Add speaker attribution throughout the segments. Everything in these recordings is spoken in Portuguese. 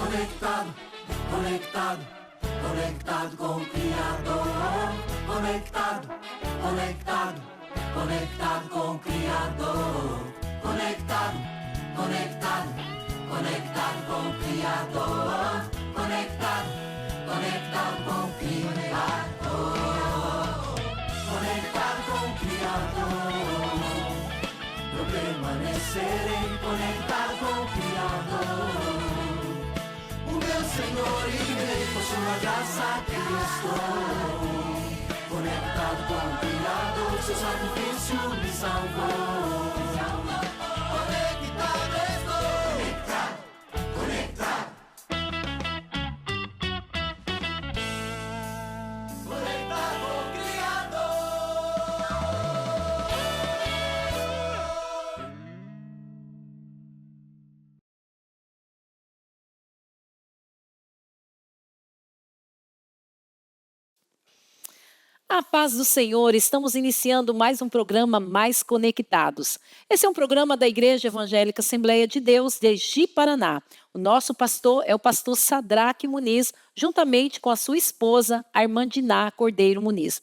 Speaker 1: Conectado, conectado, conectado com o Criador. Conectado, conectado, conectado com o Criador. Conectado, conectado, conectado com o Criador. Conectado, conectado com o Criador. Conectado com o Criador. Eu permanecerei conectado com o Criador. O meu Senhor e Rei, por sua graça aqui estou. Conectado com o Criador, seu sacrifício me salvou. Conectado estou. Conectado, conectado. Conectado com o Criador.
Speaker 2: A paz do Senhor, estamos iniciando mais um programa Mais Conectados. Esse é um programa da Igreja Evangélica Assembleia de Deus de Ji-Paraná. O nosso pastor é o pastor Sadraque Muniz, juntamente com a sua esposa, a irmã Diná Cordeiro Muniz.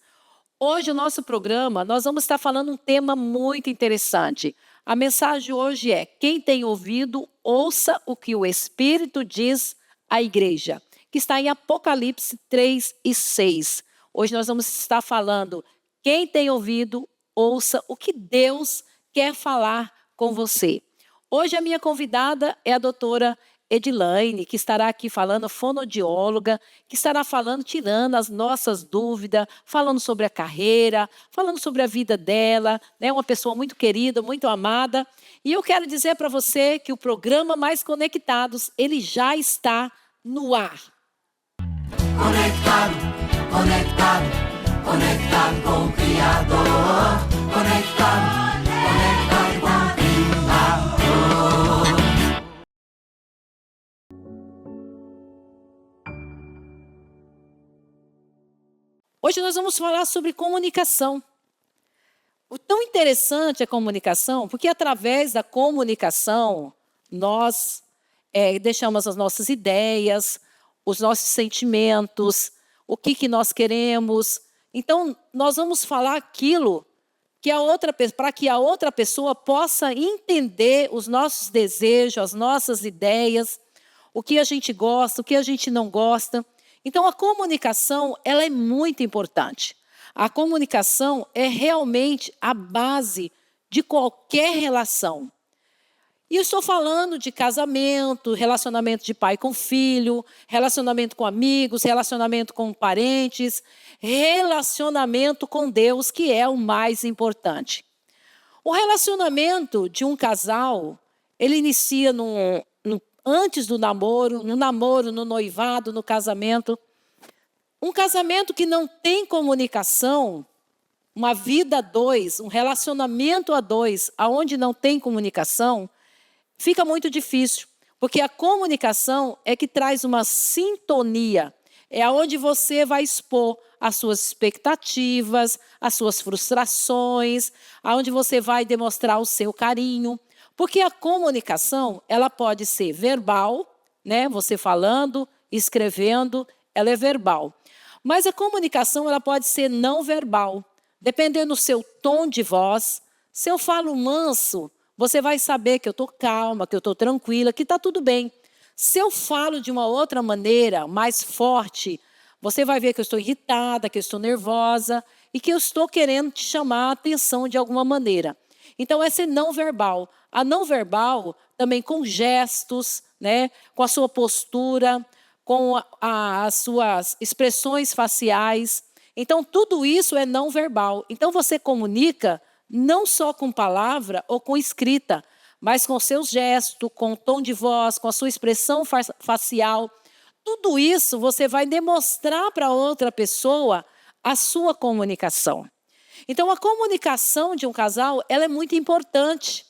Speaker 2: Hoje, o nosso programa, nós vamos estar falando um tema muito interessante. A mensagem hoje é: quem tem ouvido, ouça o que o Espírito diz à igreja, que está em Apocalipse 3:6. Hoje nós vamos estar falando, quem tem ouvido, ouça o que Deus quer falar com você. Hoje a minha convidada é a doutora Edilaine, que estará aqui falando, fonoaudióloga, que estará falando, tirando as nossas dúvidas, falando sobre a carreira, falando sobre a vida dela, né? Uma pessoa muito querida, muito amada. E eu quero dizer para você que o programa Mais Conectados, ele já está no ar.
Speaker 1: Conectado, conectado, conectado com o Criador. Conectado, conectado com o Criador.
Speaker 2: Hoje nós vamos falar sobre comunicação. O tão interessante é a comunicação, porque através da comunicação nós deixamos as nossas ideias, os nossos sentimentos, o que nós queremos. Então, nós vamos falar aquilo que para que a outra pessoa possa entender os nossos desejos, as nossas ideias, o que a gente gosta, o que a gente não gosta. Então, a comunicação, ela é muito importante. A comunicação é realmente a base de qualquer relação. E eu estou falando de casamento, relacionamento de pai com filho, relacionamento com amigos, relacionamento com parentes, relacionamento com Deus, que é o mais importante. O relacionamento de um casal, ele inicia antes do namoro, no noivado, no casamento. Um casamento que não tem comunicação, uma vida a dois, um relacionamento a dois, aonde não tem comunicação, fica muito difícil, porque a comunicação é que traz uma sintonia. É aonde você vai expor as suas expectativas, as suas frustrações, aonde você vai demonstrar o seu carinho. Porque a comunicação, ela pode ser verbal, né? Você falando, escrevendo, ela é verbal. Mas a comunicação, ela pode ser não verbal. Dependendo do seu tom de voz, se eu falo manso, você vai saber que eu estou calma, que eu estou tranquila, que está tudo bem. Se eu falo de uma outra maneira, mais forte, você vai ver que eu estou irritada, que eu estou nervosa e que eu estou querendo te chamar a atenção de alguma maneira. Então, essa é não verbal. A não verbal, também com gestos, né, com a sua postura, com as suas expressões faciais. Então, tudo isso é não verbal. Então, você comunica não só com palavra ou com escrita, mas com seus gestos, com o tom de voz, com a sua expressão facial. Tudo isso você vai demonstrar para outra pessoa a sua comunicação. Então, a comunicação de um casal, ela é muito importante.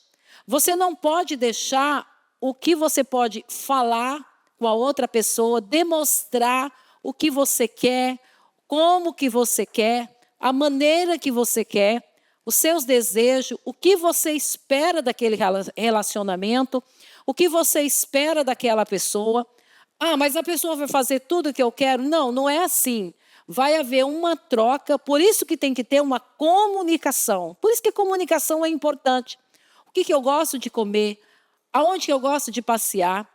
Speaker 2: Você não pode deixar o que você pode falar com a outra pessoa, demonstrar o que você quer, como que você quer, a maneira que você quer, os seus desejos, o que você espera daquele relacionamento, o que você espera daquela pessoa. Ah, mas a pessoa vai fazer tudo o que eu quero? Não, não é assim. Vai haver uma troca, por isso que tem que ter uma comunicação. Por isso que a comunicação é importante. O que eu gosto de comer? Aonde que eu gosto de passear?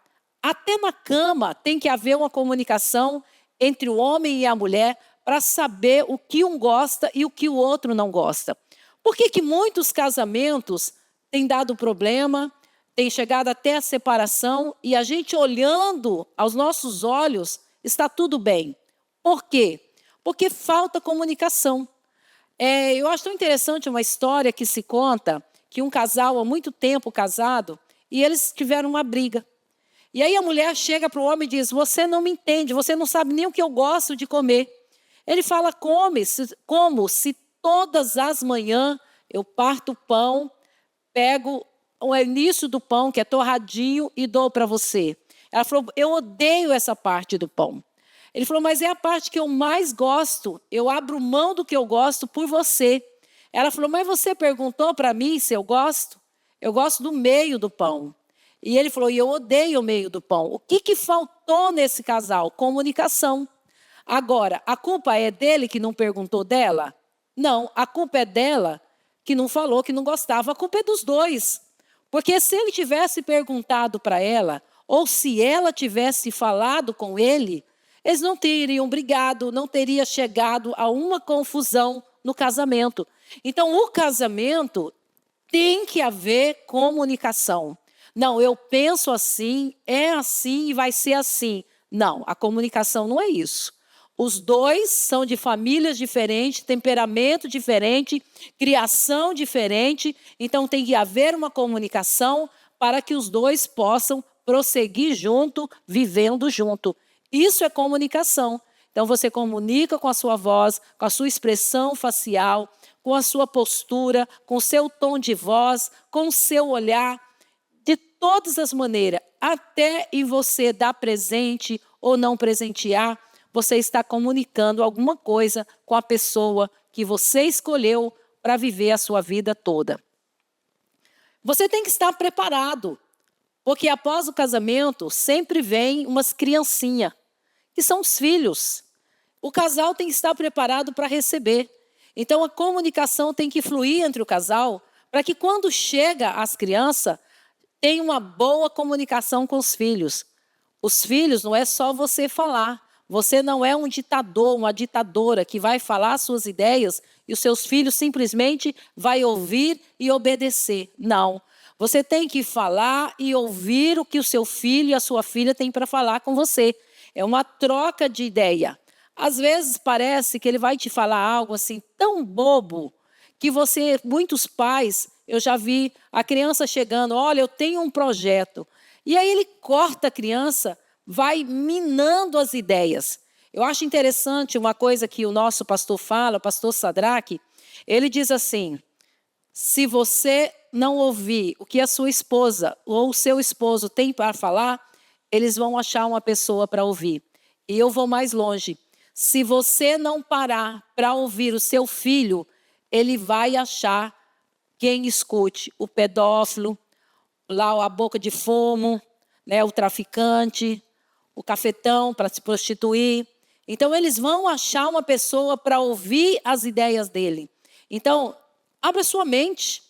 Speaker 2: Até na cama tem que haver uma comunicação entre o homem e a mulher para saber o que um gosta e o que o outro não gosta. Por que muitos casamentos têm dado problema, têm chegado até a separação e a gente olhando aos nossos olhos está tudo bem? Por quê? Porque falta comunicação. Eu acho tão interessante uma história que se conta que um casal há muito tempo casado e eles tiveram uma briga. E aí a mulher chega para o homem e diz: você não me entende, você não sabe nem o que eu gosto de comer. Ele fala: como se todas as manhãs eu parto o pão, pego o início do pão, que é torradinho, e dou para você. Ela falou: eu odeio essa parte do pão. Ele falou: mas é a parte que eu mais gosto, eu abro mão do que eu gosto por você. Ela falou: mas você perguntou para mim se eu gosto? Eu gosto do meio do pão. E ele falou: e eu odeio o meio do pão. O que faltou nesse casal? Comunicação. Agora, a culpa é dele que não perguntou dela? Não, a culpa é dela que não falou, que não gostava. A culpa é dos dois. Porque se ele tivesse perguntado para ela, ou se ela tivesse falado com ele, eles não teriam brigado, não teria chegado a uma confusão no casamento. Então, o casamento tem que haver comunicação. Não, eu penso assim, é assim e vai ser assim. Não, a comunicação não é isso. Os dois são de famílias diferentes, temperamento diferente, criação diferente. Então tem que haver uma comunicação para que os dois possam prosseguir junto, vivendo junto. Isso é comunicação. Então você comunica com a sua voz, com a sua expressão facial, com a sua postura, com o seu tom de voz, com o seu olhar. De todas as maneiras, até em você dar presente ou não presentear, você está comunicando alguma coisa com a pessoa que você escolheu para viver a sua vida toda. Você tem que estar preparado, porque após o casamento sempre vem umas criancinhas, que são os filhos. O casal tem que estar preparado para receber. Então a comunicação tem que fluir entre o casal, para que quando chega as crianças, tem uma boa comunicação com os filhos. Os filhos não é só você falar. Você não é um ditador, uma ditadora que vai falar suas ideias e os seus filhos simplesmente vai ouvir e obedecer. Não. Você tem que falar e ouvir o que o seu filho e a sua filha têm para falar com você. É uma troca de ideia. Às vezes parece que ele vai te falar algo assim tão bobo que muitos pais, eu já vi a criança chegando: olha, eu tenho um projeto. E aí ele corta a criança, vai minando as ideias. Eu acho interessante uma coisa que o nosso pastor fala, o pastor Sadraque. Ele diz assim: se você não ouvir o que a sua esposa ou o seu esposo tem para falar, eles vão achar uma pessoa para ouvir. E eu vou mais longe. Se você não parar para ouvir o seu filho, ele vai achar quem escute: o pedófilo, lá a boca de fumo, né, o traficante, o cafetão para se prostituir. Então, eles vão achar uma pessoa para ouvir as ideias dele. Então, abra sua mente,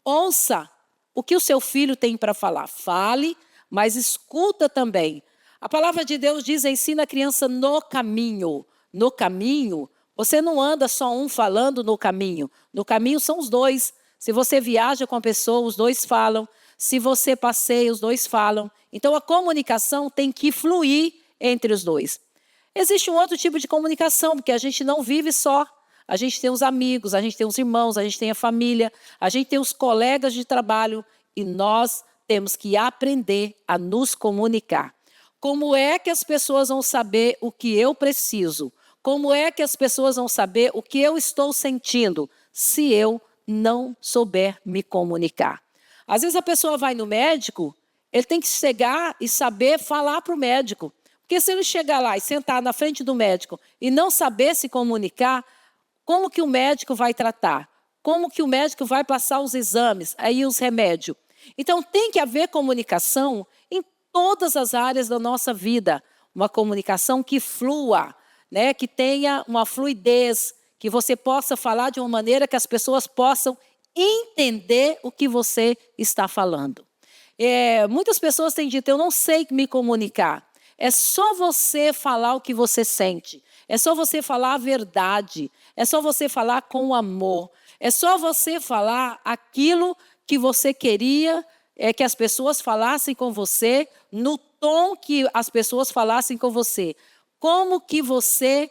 Speaker 2: ouça o que o seu filho tem para falar. Fale, mas escuta também. A palavra de Deus diz: ensina a criança no caminho. No caminho, você não anda só um falando no caminho. No caminho são os dois. Se você viaja com a pessoa, os dois falam. Se você passeia, os dois falam. Então, a comunicação tem que fluir entre os dois. Existe um outro tipo de comunicação, porque a gente não vive só. A gente tem os amigos, a gente tem os irmãos, a gente tem a família, a gente tem os colegas de trabalho e nós temos que aprender a nos comunicar. Como é que as pessoas vão saber o que eu preciso? Como é que as pessoas vão saber o que eu estou sentindo se eu não souber me comunicar? Às vezes a pessoa vai no médico, ele tem que chegar e saber falar para o médico. Porque se ele chegar lá e sentar na frente do médico e não saber se comunicar, como que o médico vai tratar? Como que o médico vai passar os exames, aí os remédios? Então tem que haver comunicação em todas as áreas da nossa vida. uma comunicação que flua, né? Que tenha uma fluidez, que você possa falar de uma maneira que as pessoas possam entender o que você está falando. Muitas pessoas têm dito, eu não sei me comunicar. É só você falar o que você sente. É só você falar a verdade. É só você falar com amor. É só você falar aquilo que você queria que as pessoas falassem com você, no tom que as pessoas falassem com você. Como que você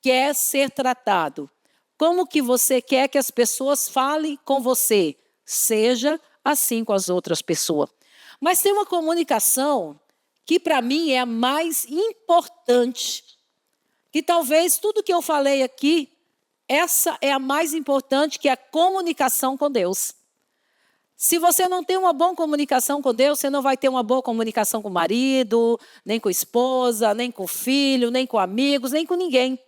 Speaker 2: quer ser tratado? Como que você quer que as pessoas falem com você? Seja assim com as outras pessoas. Mas tem uma comunicação que para mim é a mais importante. Que talvez tudo que eu falei aqui, essa é a mais importante, que é a comunicação com Deus. Se você não tem uma boa comunicação com Deus, você não vai ter uma boa comunicação com o marido, nem com a esposa, nem com o filho, nem com amigos, nem com ninguém.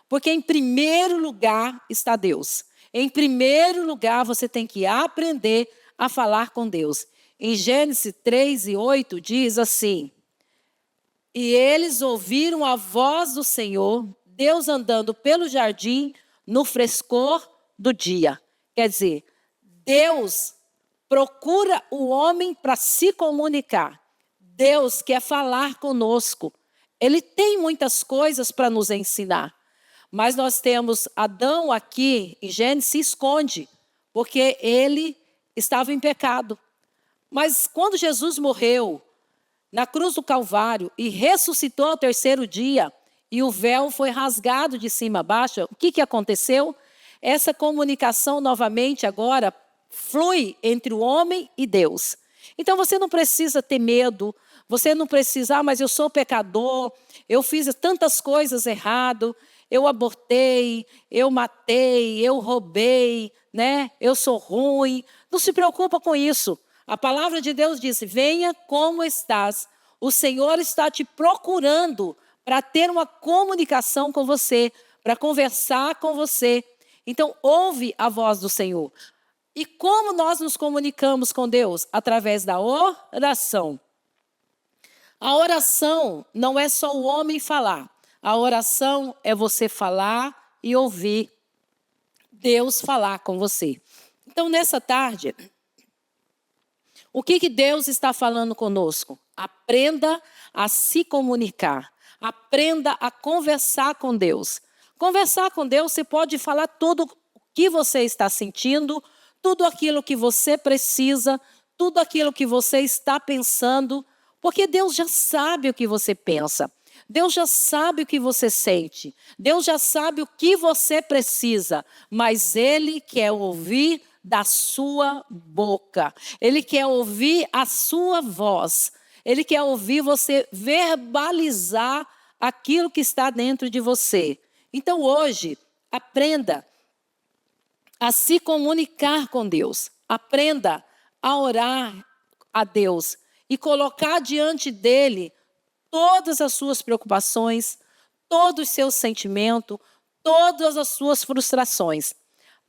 Speaker 2: Porque em primeiro lugar está Deus. Em primeiro lugar você tem que aprender a falar com Deus. Em Gênesis 3:8 diz assim: e eles ouviram a voz do Senhor, Deus andando pelo jardim no frescor do dia. Quer dizer, Deus procura o homem para se comunicar. Deus quer falar conosco. Ele tem muitas coisas para nos ensinar. Mas nós temos Adão aqui, em Gênesis, se esconde, porque ele estava em pecado. Mas quando Jesus morreu na cruz do Calvário e ressuscitou ao terceiro dia, e o véu foi rasgado de cima a baixo, o que aconteceu? Essa comunicação novamente agora flui entre o homem e Deus. Então você não precisa ter medo, você não precisa, mas eu sou pecador, eu fiz tantas coisas errado, eu abortei, eu matei, eu roubei, né? Eu sou ruim. Não se preocupa com isso. A palavra de Deus diz, venha como estás. O Senhor está te procurando para ter uma comunicação com você, para conversar com você. Então, ouve a voz do Senhor. E como nós nos comunicamos com Deus? Através da oração. A oração não é só o homem falar. A oração é você falar e ouvir Deus falar com você. Então, nessa tarde, o que Deus está falando conosco? Aprenda a se comunicar. Aprenda a conversar com Deus. Conversar com Deus, você pode falar tudo o que você está sentindo, tudo aquilo que você precisa, tudo aquilo que você está pensando, porque Deus já sabe o que você pensa. Deus já sabe o que você sente. Deus já sabe o que você precisa, mas Ele quer ouvir da sua boca. Ele quer ouvir a sua voz. Ele quer ouvir você verbalizar aquilo que está dentro de você. Então hoje, aprenda a se comunicar com Deus. Aprenda a orar a Deus e colocar diante dele todas as suas preocupações, todos os seus sentimentos, todas as suas frustrações.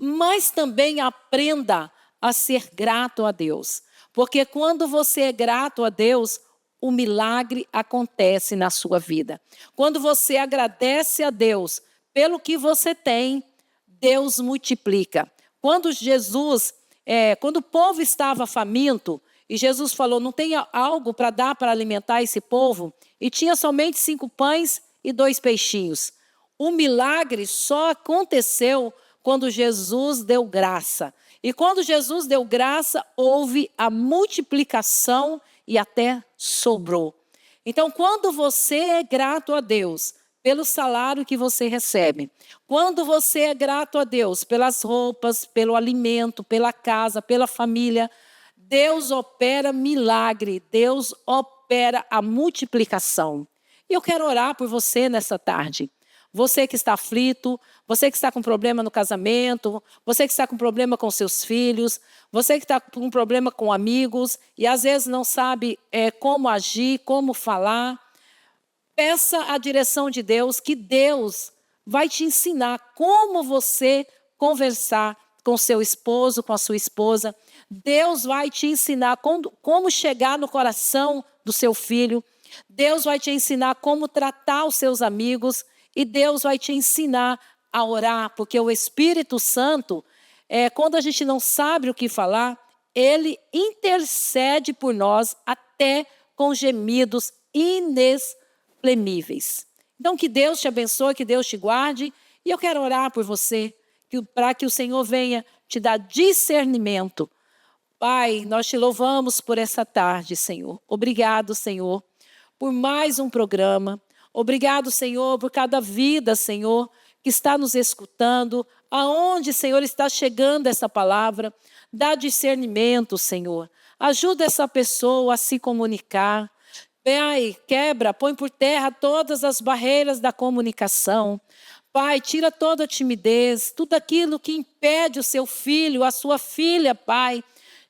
Speaker 2: Mas também aprenda a ser grato a Deus. Porque quando você é grato a Deus, o milagre acontece na sua vida. Quando você agradece a Deus pelo que você tem, Deus multiplica. Quando quando o povo estava faminto, e Jesus falou, não tem algo para dar para alimentar esse povo? E tinha somente 5 pães e 2 peixinhos. O milagre só aconteceu quando Jesus deu graça. E quando Jesus deu graça, houve a multiplicação e até sobrou. Então, quando você é grato a Deus pelo salário que você recebe, quando você é grato a Deus pelas roupas, pelo alimento, pela casa, pela família, Deus opera milagre, Deus opera a multiplicação. E eu quero orar por você nessa tarde. Você que está aflito, você que está com problema no casamento, você que está com problema com seus filhos, você que está com problema com amigos e às vezes não sabe como agir, como falar. Peça a direção de Deus, que Deus vai te ensinar como você conversar com seu esposo, com a sua esposa. Deus vai te ensinar como chegar no coração do seu filho. Deus vai te ensinar como tratar os seus amigos e Deus vai te ensinar a orar, porque o Espírito Santo, quando a gente não sabe o que falar, ele intercede por nós até com gemidos inexprimíveis. Então, que Deus te abençoe, que Deus te guarde, e eu quero orar por você, para que o Senhor venha te dar discernimento. Pai, nós te louvamos por essa tarde, Senhor. Obrigado, Senhor, por mais um programa. Obrigado, Senhor, por cada vida, Senhor, que está nos escutando. Aonde, Senhor, está chegando essa palavra. Dá discernimento, Senhor. Ajuda essa pessoa a se comunicar. Pai, quebra, põe por terra todas as barreiras da comunicação. Pai, tira toda a timidez, tudo aquilo que impede o seu filho, a sua filha, Pai,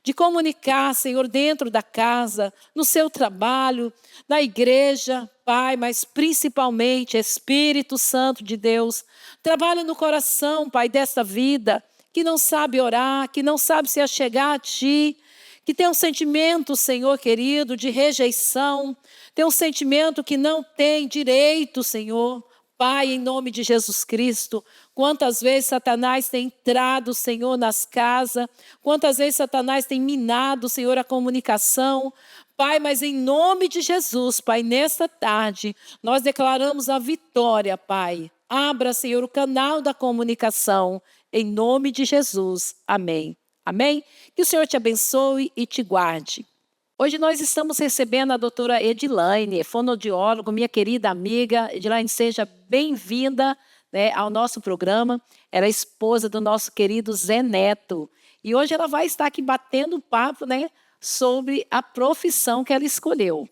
Speaker 2: de comunicar, Senhor, dentro da casa, no seu trabalho, na igreja, Pai, mas principalmente, Espírito Santo de Deus, trabalha no coração, Pai, dessa vida, que não sabe orar, que não sabe se achegar a Ti, que tem um sentimento, Senhor querido, de rejeição, tem um sentimento que não tem direito, Senhor. Pai, em nome de Jesus Cristo, quantas vezes Satanás tem entrado, Senhor, nas casas, quantas vezes Satanás tem minado, Senhor, a comunicação. Pai, mas em nome de Jesus, Pai, nesta tarde, nós declaramos a vitória, Pai. Abra, Senhor, o canal da comunicação, em nome de Jesus. Amém. Amém? Que o Senhor te abençoe e te guarde. Hoje nós estamos recebendo a doutora Edilaine, fonoaudióloga, minha querida amiga. Edilaine, seja bem-vinda, né, ao nosso programa. Ela é esposa do nosso querido Zé Neto. E hoje ela vai estar aqui batendo papo, né, sobre a profissão que ela escolheu.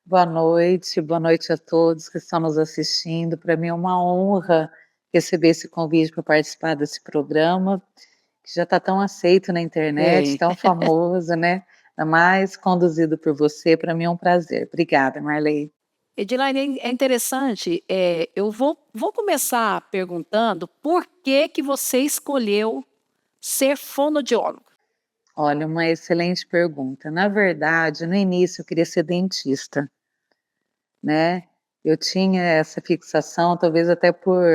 Speaker 3: Boa noite a todos que estão nos assistindo. Para mim é uma honra receber esse convite para participar desse programa, que já está tão aceito na internet, tão famoso, né? Ainda mais conduzido por você, para mim é um prazer. Obrigada, Marley.
Speaker 2: Edilaine, é interessante, eu vou começar perguntando por que você escolheu ser fonoaudiólogo?
Speaker 3: Olha, uma excelente pergunta. Na verdade, no início eu queria ser dentista, né? Eu tinha essa fixação, talvez até por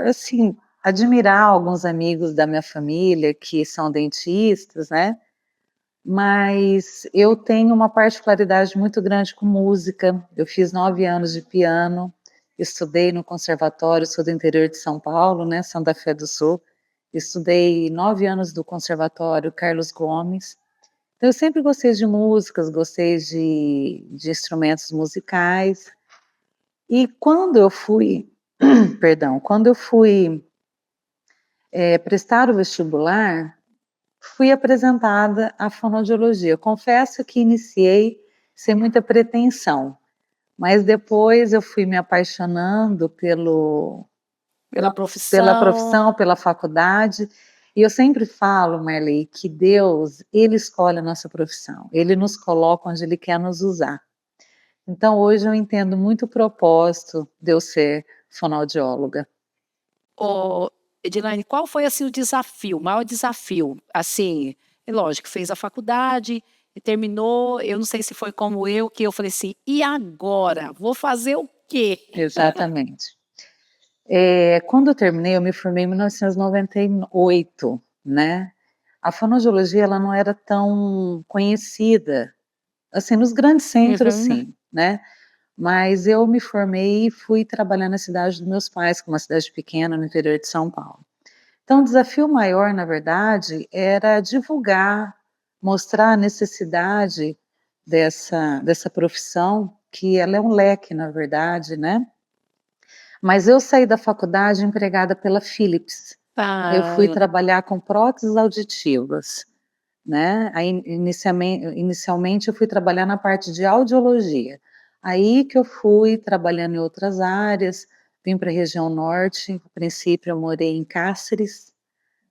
Speaker 3: assim, admirar alguns amigos da minha família que são dentistas, né? Mas eu tenho uma particularidade muito grande com música. Eu fiz 9 anos de piano, estudei no conservatório, sou do interior de São Paulo, né, Santa Fé do Sul. Estudei 9 anos do conservatório Carlos Gomes. Então eu sempre gostei de músicas, gostei de instrumentos musicais. E quando eu fui, prestar o vestibular, fui apresentada à fonoaudiologia. Confesso que iniciei sem muita pretensão, mas depois eu fui me apaixonando pela profissão, pela faculdade. E eu sempre falo, Marley, que Deus, Ele escolhe a nossa profissão. Ele nos coloca onde Ele quer nos usar. Então, hoje eu entendo muito o propósito de eu ser fonoaudióloga.
Speaker 2: Edilaine, qual foi assim, o maior desafio? Assim, é lógico, fez a faculdade e terminou, eu não sei se foi como eu, que eu falei assim, e agora? Vou fazer o quê?
Speaker 3: Exatamente. Quando eu terminei, eu me formei em 1998, né? A fonoaudiologia, ela não era tão conhecida, assim, nos grandes centros, sim, né? Mas eu me formei e fui trabalhar na cidade dos meus pais, que é uma cidade pequena no interior de São Paulo. Então, o desafio maior, na verdade, era divulgar, mostrar a necessidade dessa profissão, que ela é um leque, na verdade, né? Mas eu saí da faculdade empregada pela Philips. Eu fui trabalhar com próteses auditivas, né? Aí, inicialmente eu fui trabalhar na parte de audiologia. Aí que eu fui trabalhando em outras áreas, vim para a região norte. A princípio eu morei em Cáceres,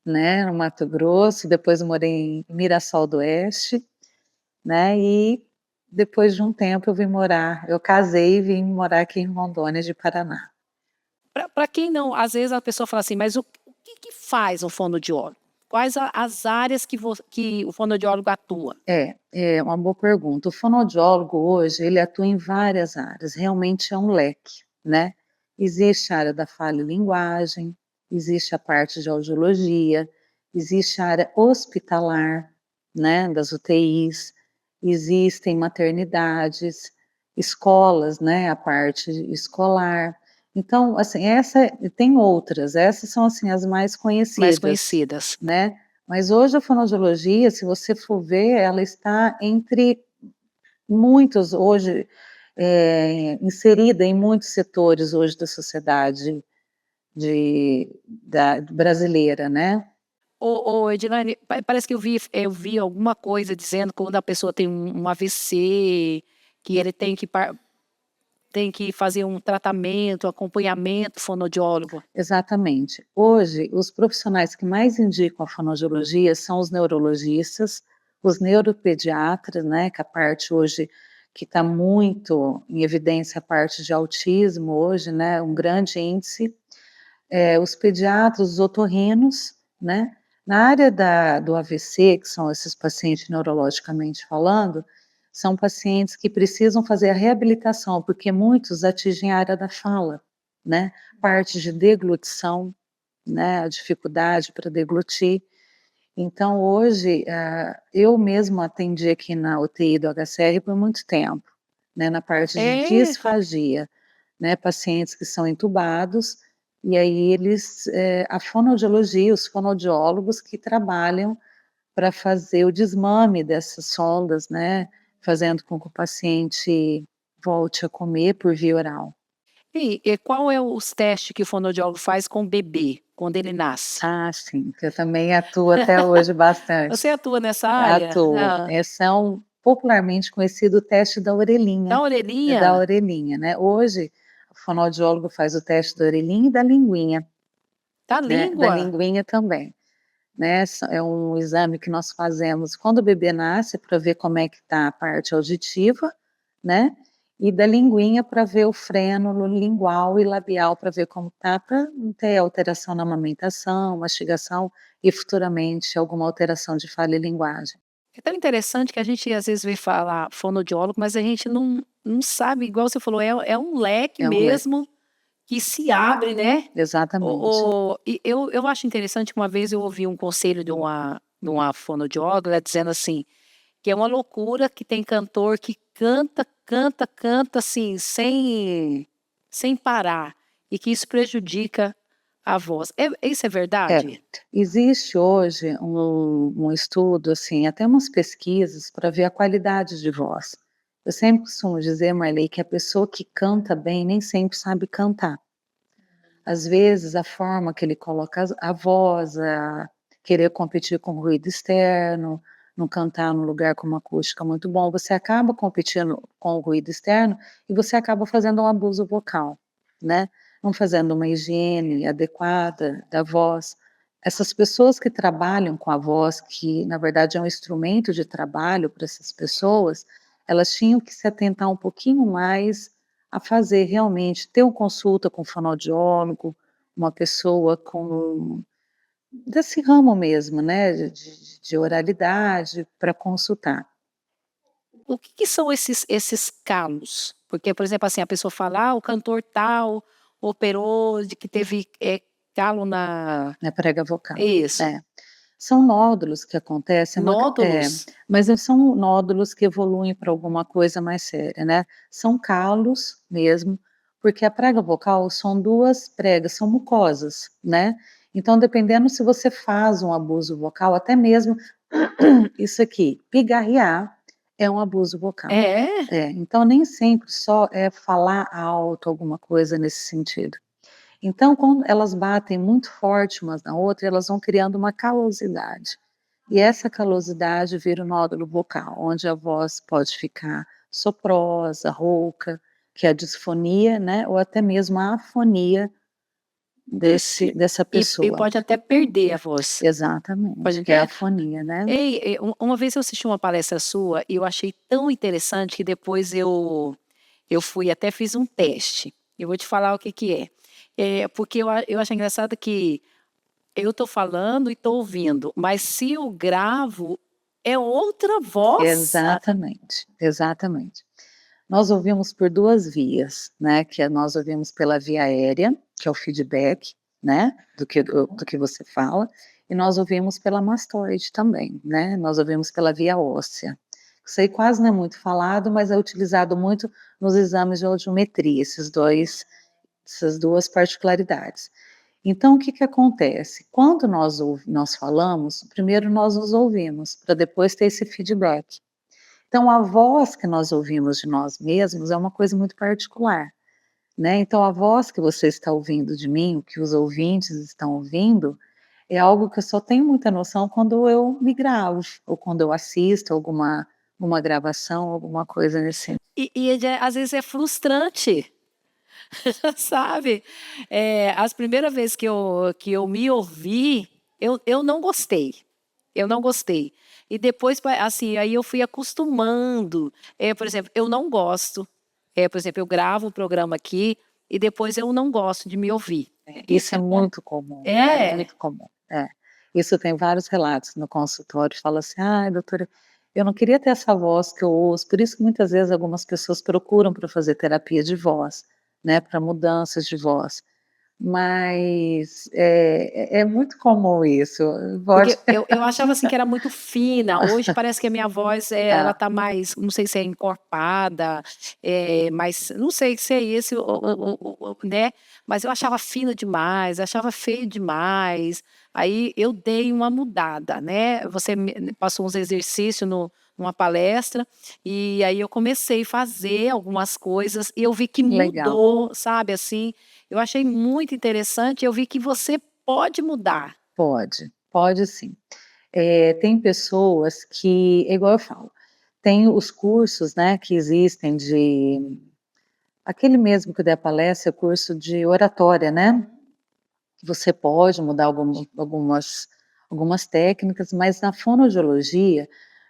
Speaker 3: né, no Mato Grosso, depois eu morei em Mirassol do Oeste, né? E depois de um tempo eu casei e vim morar aqui em Rondônia de Paraná.
Speaker 2: Para quem não, às vezes a pessoa fala assim, mas o que faz um fonoaudiólogo? quais as áreas que o fonoaudiólogo atua?
Speaker 3: É uma boa pergunta. O fonoaudiólogo hoje, ele atua em várias áreas, realmente é um leque, né? Existe a área da fala e linguagem, existe a parte de audiologia, existe a área hospitalar, né, das UTIs, existem maternidades, escolas, né, a parte escolar. Então, assim, tem outras, essas são, assim, as mais
Speaker 2: Mais
Speaker 3: conhecidas,
Speaker 2: conhecidas.
Speaker 3: né? Mas hoje a fonoaudiologia, se você for ver, ela está entre muitos hoje, inserida em muitos setores hoje da sociedade brasileira, né?
Speaker 2: Edilane, parece que eu vi alguma coisa dizendo quando a pessoa tem um AVC, que ele tem que fazer um tratamento, acompanhamento fonoaudiólogo.
Speaker 3: Exatamente. Hoje, os profissionais que mais indicam a fonoaudiologia são os neurologistas, os neuropediatras, né, que a parte hoje que está muito em evidência, a parte de autismo hoje, né, um grande índice, os pediatras, os otorrinos, né, na área do AVC, que são esses pacientes neurologicamente falando, são pacientes que precisam fazer a reabilitação, porque muitos atingem a área da fala, né, parte de deglutição, né, a dificuldade para deglutir. Então, hoje, eu mesma atendi aqui na UTI do HCR por muito tempo, né, na parte de disfagia, né, pacientes que são entubados, e aí a fonoaudiologia, os fonoaudiólogos que trabalham para fazer o desmame dessas sondas, né, fazendo com que o paciente volte a comer por via oral.
Speaker 2: E qual é os testes que o fonoaudiólogo faz com o bebê, quando ele nasce?
Speaker 3: Ah, sim, que eu também atuo até hoje bastante.
Speaker 2: Você atua nessa área?
Speaker 3: Atuo. São popularmente conhecido o teste da
Speaker 2: Da
Speaker 3: orelhinha,
Speaker 2: orelhinha?
Speaker 3: né. Hoje, o fonoaudiólogo faz o teste da orelhinha e da linguinha,
Speaker 2: Da
Speaker 3: né, da
Speaker 2: língua?
Speaker 3: linguinha também, né. É um exame que nós fazemos quando o bebê nasce para ver como é que está a parte auditiva, né, e da linguinha para ver o frênulo lingual e labial para ver como está, para não ter alteração na amamentação, mastigação e futuramente alguma alteração de fala e linguagem.
Speaker 2: É tão interessante que a gente às vezes vê falar fonoaudiólogo, mas a gente não sabe, igual você falou, é um leque
Speaker 3: É um leque.
Speaker 2: mesmo que se abre, né?
Speaker 3: Exatamente.
Speaker 2: E eu acho interessante que uma vez eu ouvi um conselho de uma fonoaudióloga, ela dizendo assim, que é uma loucura que tem cantor que canta, canta, canta assim, sem parar, e que isso prejudica a voz. Isso é
Speaker 3: É,
Speaker 2: verdade?
Speaker 3: existe hoje um estudo, assim, até umas pesquisas para ver a qualidade de voz. Eu sempre costumo dizer, Marley, que a pessoa que canta bem nem sempre sabe cantar. Às vezes, a forma que ele coloca a voz, querer competir com ruído externo, não cantar num lugar com uma acústica muito bom, você acaba competindo com o ruído externo e você acaba fazendo um abuso vocal, né, não fazendo uma higiene adequada da voz. Essas pessoas que trabalham com a voz, que na verdade é um instrumento de trabalho para essas pessoas, elas tinham que se atentar um pouquinho mais a fazer realmente, ter uma consulta com fonoaudiólogo, uma pessoa desse ramo mesmo, né, de oralidade, para consultar.
Speaker 2: O que são esses calos? Porque, por exemplo, assim, a pessoa fala: "Ah, o cantor tal operou de que teve, calo na".
Speaker 3: Na prega vocal.
Speaker 2: Isso.
Speaker 3: É. São nódulos que acontecem,
Speaker 2: Nódulos?
Speaker 3: mas eles são nódulos que evoluem para alguma coisa mais séria, né. São calos mesmo, porque a prega vocal são 2 pregas, são mucosas, né. Então dependendo se você faz um abuso vocal, até mesmo isso aqui, pigarrear é um abuso vocal.
Speaker 2: É?
Speaker 3: Então nem sempre só é falar alto, alguma coisa nesse sentido. Então, quando elas batem muito forte umas na outra, elas vão criando uma calosidade. E essa calosidade vira o nódulo vocal, onde a voz pode ficar soprosa, rouca, que é a disfonia, né, ou até mesmo a afonia dessa
Speaker 2: E
Speaker 3: pessoa.
Speaker 2: pode até perder a voz.
Speaker 3: Exatamente,
Speaker 2: Pode.
Speaker 3: que é a afonia, né.
Speaker 2: Uma vez eu assisti uma palestra sua e eu achei tão interessante que depois eu fui até fiz um teste. Eu vou te falar o que que é. Porque eu acho engraçado que eu estou falando e estou ouvindo, mas se eu gravo, é outra voz.
Speaker 3: Exatamente, exatamente. Nós ouvimos por 2 vias, né, nós ouvimos pela via aérea, que é o feedback, né, do que você fala, e nós ouvimos pela mastoide também, né, nós ouvimos pela via óssea. Isso aí quase não é muito falado, mas é utilizado muito nos exames de audiometria, essas 2 particularidades. Então o que que acontece? Quando nós falamos, primeiro nós nos ouvimos, para depois ter esse feedback. Então a voz que nós ouvimos de nós mesmos é uma coisa muito particular, né, então a voz que você está ouvindo de mim, o que os ouvintes estão ouvindo, é algo que eu só tenho muita noção quando eu me gravo, ou quando eu assisto uma gravação, alguma coisa nesse
Speaker 2: Às vezes é frustrante, sabe? As primeiras vezes que eu me ouvi, eu não gostei. Eu não gostei. E depois, assim, aí eu fui acostumando. Por exemplo, eu não gosto. Por exemplo, eu gravo o programa aqui e depois eu não gosto de me ouvir.
Speaker 3: Isso é muito comum,
Speaker 2: É.
Speaker 3: muito comum, é. Isso tem vários relatos no consultório, fala assim: "Ai doutora, eu não queria ter essa voz que eu ouço", por isso que muitas vezes algumas pessoas procuram para fazer terapia de voz, né, para mudanças de voz, mas é muito comum isso, pode
Speaker 2: Porque eu achava assim que era muito fina. Hoje parece que a minha voz, ela tá mais, não sei se é encorpada, mas não sei se é esse né, mas eu achava fina demais, achava feio demais. Aí eu dei uma mudada, né, você me passou uns exercícios numa palestra, e aí eu comecei a fazer algumas coisas e eu vi que
Speaker 3: legal.
Speaker 2: mudou, sabe, assim. Eu achei muito interessante, eu vi que você pode mudar.
Speaker 3: Pode sim. Tem pessoas que é igual eu falo, tem os cursos, né, que existem de aquele mesmo que eu dei a palestra, é curso de oratória, né, você pode mudar algumas técnicas, mas na fonoaudiologia,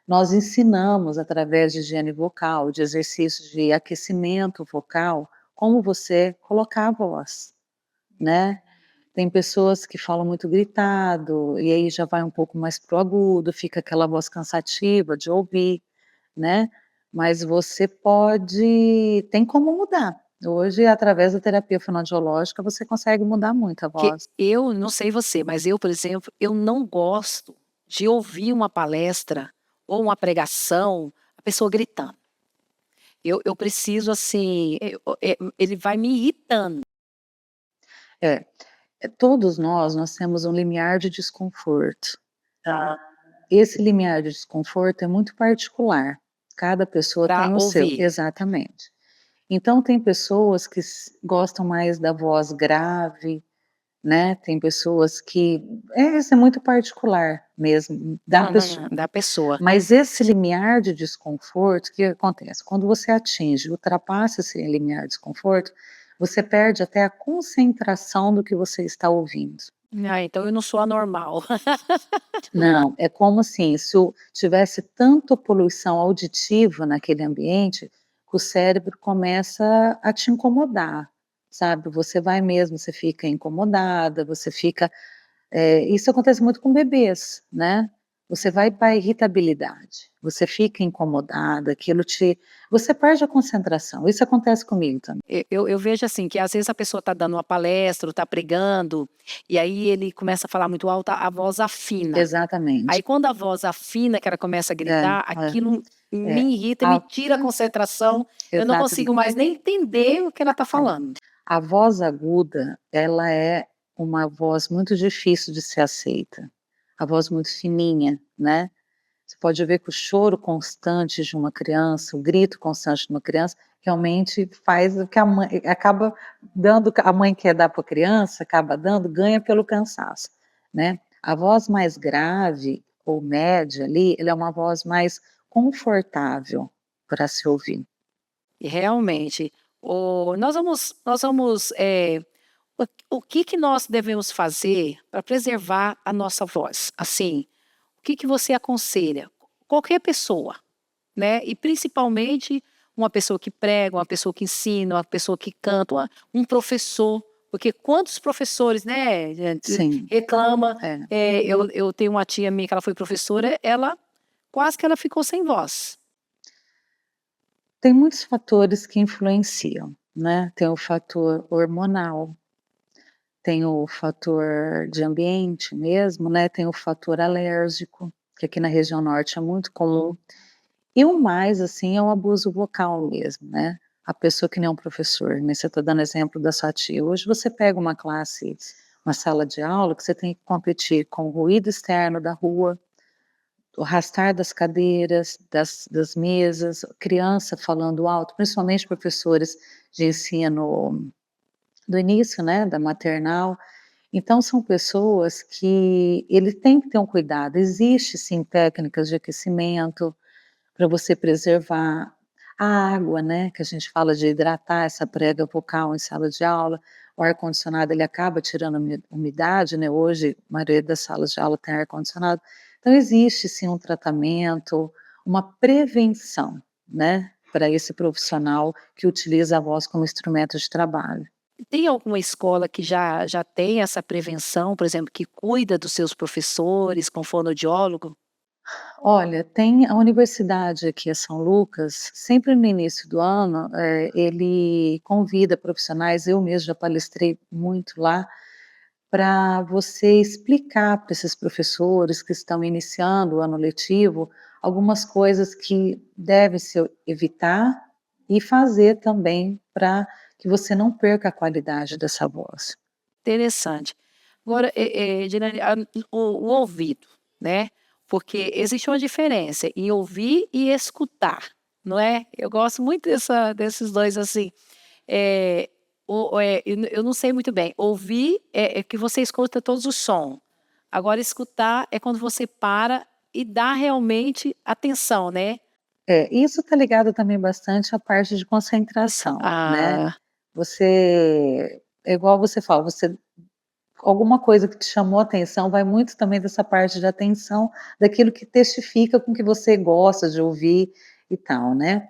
Speaker 3: nós ensinamos através de higiene vocal, de exercícios de aquecimento vocal, como você colocar a voz, né. Tem pessoas que falam muito gritado, e aí já vai um pouco mais para o agudo, fica aquela voz cansativa de ouvir, né, mas você tem como mudar. Hoje, através da terapia fonoaudiológica, você consegue mudar muito a
Speaker 2: Que
Speaker 3: voz.
Speaker 2: eu não sei você, mas eu, por exemplo, eu não gosto de ouvir uma palestra ou uma pregação, a pessoa gritando. Eu preciso assim, ele vai me irritando.
Speaker 3: É, todos nós temos um limiar de desconforto.
Speaker 2: Tá.
Speaker 3: Esse limiar de desconforto é muito particular, cada pessoa
Speaker 2: Pra
Speaker 3: tem o seu.
Speaker 2: ouvir.
Speaker 3: Exatamente. Então tem pessoas que gostam mais da voz grave, né, tem pessoas que isso é muito particular mesmo, da pessoa.
Speaker 2: Da pessoa.
Speaker 3: Mas esse limiar de desconforto, o que acontece? Quando você atinge, ultrapassa esse limiar de desconforto, você perde até a concentração do que você está ouvindo.
Speaker 2: Então eu não sou anormal.
Speaker 3: Não, é como assim, se tivesse tanta poluição auditiva naquele ambiente, que o cérebro começa a te incomodar, sabe, você vai mesmo, você fica incomodada, você fica isso acontece muito com bebês, né, você vai para a irritabilidade, você fica incomodada, você perde a concentração, isso acontece comigo também.
Speaker 2: Eu vejo assim, que às vezes a pessoa está dando uma palestra ou está pregando, e aí ele começa a falar muito alto, a voz afina.
Speaker 3: Exatamente.
Speaker 2: Aí quando a voz afina, que ela começa a gritar, aquilo
Speaker 3: é.
Speaker 2: me irrita, me tira a concentração, eu não consigo mais nem entender o que ela está falando.
Speaker 3: A voz aguda, ela é uma voz muito difícil de ser aceita, a voz muito fininha, né. Você pode ver que o choro constante de uma criança, o grito constante de uma criança, realmente faz o que a mãe acaba dando, a mãe quer dar para a criança, acaba dando, ganha pelo cansaço, né. A voz mais grave ou média ali, ela é uma voz mais confortável para se ouvir.
Speaker 2: E realmente, nós vamos, o que que nós devemos fazer para preservar a nossa voz? Assim, o que que você aconselha? Qualquer pessoa, né, e principalmente uma pessoa que prega, uma pessoa que ensina, uma pessoa que canta, um professor, Porque quantos professores, né, gente,
Speaker 3: Sim,
Speaker 2: reclama.
Speaker 3: é.
Speaker 2: Eu tenho uma tia minha que ela foi professora, ela quase que ela ficou sem voz.
Speaker 3: Tem muitos fatores que influenciam, né, tem o fator hormonal, tem o fator de ambiente mesmo, né, tem o fator alérgico, que aqui na região norte é muito comum. E o mais, assim, é o abuso vocal mesmo, né. A pessoa que nem um professor, né, você está dando exemplo da sua tia, hoje você pega uma classe, uma sala de aula que você tem que competir com o ruído externo da rua, o arrastar das cadeiras, das mesas, criança falando alto, principalmente professores de ensino do início, né, da maternal. Então são pessoas que ele tem que ter um cuidado. Existe sim técnicas de aquecimento, para você preservar a água, né, que a gente fala de hidratar essa prega vocal em sala de aula. O ar-condicionado ele acaba tirando a umidade, né, hoje a maioria das salas de aula tem ar-condicionado. Então existe sim um tratamento, uma prevenção, né, para esse profissional que utiliza a voz como instrumento de trabalho.
Speaker 2: Tem alguma escola que já tem essa prevenção, por exemplo, que cuida dos seus professores com fonoaudiólogo?
Speaker 3: Olha, tem a universidade aqui a São Lucas, sempre no início do ano, ele convida profissionais, eu mesmo já palestrei muito lá, para você explicar para esses professores que estão iniciando o ano letivo, algumas coisas que devem se evitar e fazer também para que você não perca a qualidade dessa voz.
Speaker 2: Interessante. Agora, Dirane, o ouvido, né, porque existe uma diferença em ouvir e escutar, não é? Eu gosto muito desses 2 assim, eh, eu não sei muito bem, ouvir é que você escuta todos os som, agora escutar é quando você para e dá realmente atenção, né?
Speaker 3: É, isso está ligado também bastante à parte de concentração, né.
Speaker 2: Ah,
Speaker 3: Você é igual você fala, você alguma coisa que te chamou a atenção vai muito também dessa parte de atenção, daquilo que testifica com que você gosta de ouvir e tal, né.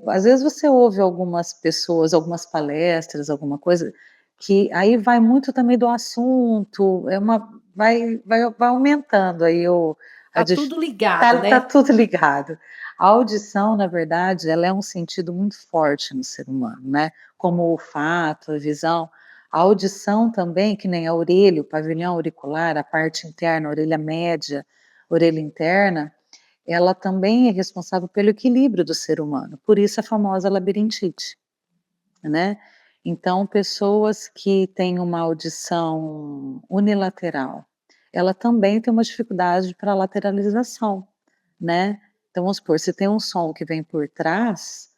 Speaker 3: Às vezes você ouve algumas pessoas, algumas palestras, alguma coisa, que aí vai muito também do assunto, é uma vai aumentando aí o a
Speaker 2: tá
Speaker 3: dif
Speaker 2: tudo ligado,
Speaker 3: tá
Speaker 2: né?
Speaker 3: tudo ligado. A audição, na verdade, ela é um sentido muito forte no ser humano, né, como o olfato, a visão. A audição também, que nem a orelha, o pavilhão auricular, a parte interna, a orelha média, orelha interna, ela também é responsável pelo equilíbrio do ser humano, por isso a famosa labirintite, né. Então pessoas que têm uma audição unilateral, ela também tem uma dificuldade para lateralização, né. Então vamos supor, se tem um som que vem por trás,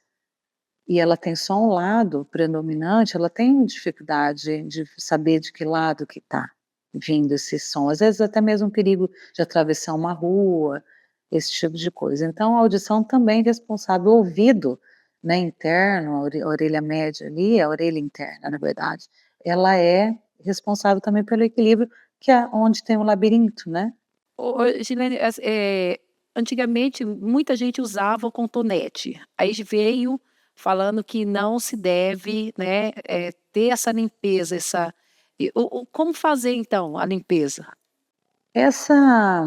Speaker 3: e ela tem só um lado predominante, ela tem dificuldade de saber de que lado que está vindo esse som, às vezes até mesmo um perigo de atravessar uma rua, esse tipo de coisa. Então a audição também é responsável, o ouvido, né, interno, a orelha média ali, a orelha interna na verdade, ela é responsável também pelo equilíbrio, que é onde tem o labirinto, né.
Speaker 2: Gilene, antigamente muita gente usava o cotonete, aí veio falando que não se deve, né, ter essa limpeza, como fazer então a limpeza?
Speaker 3: Essa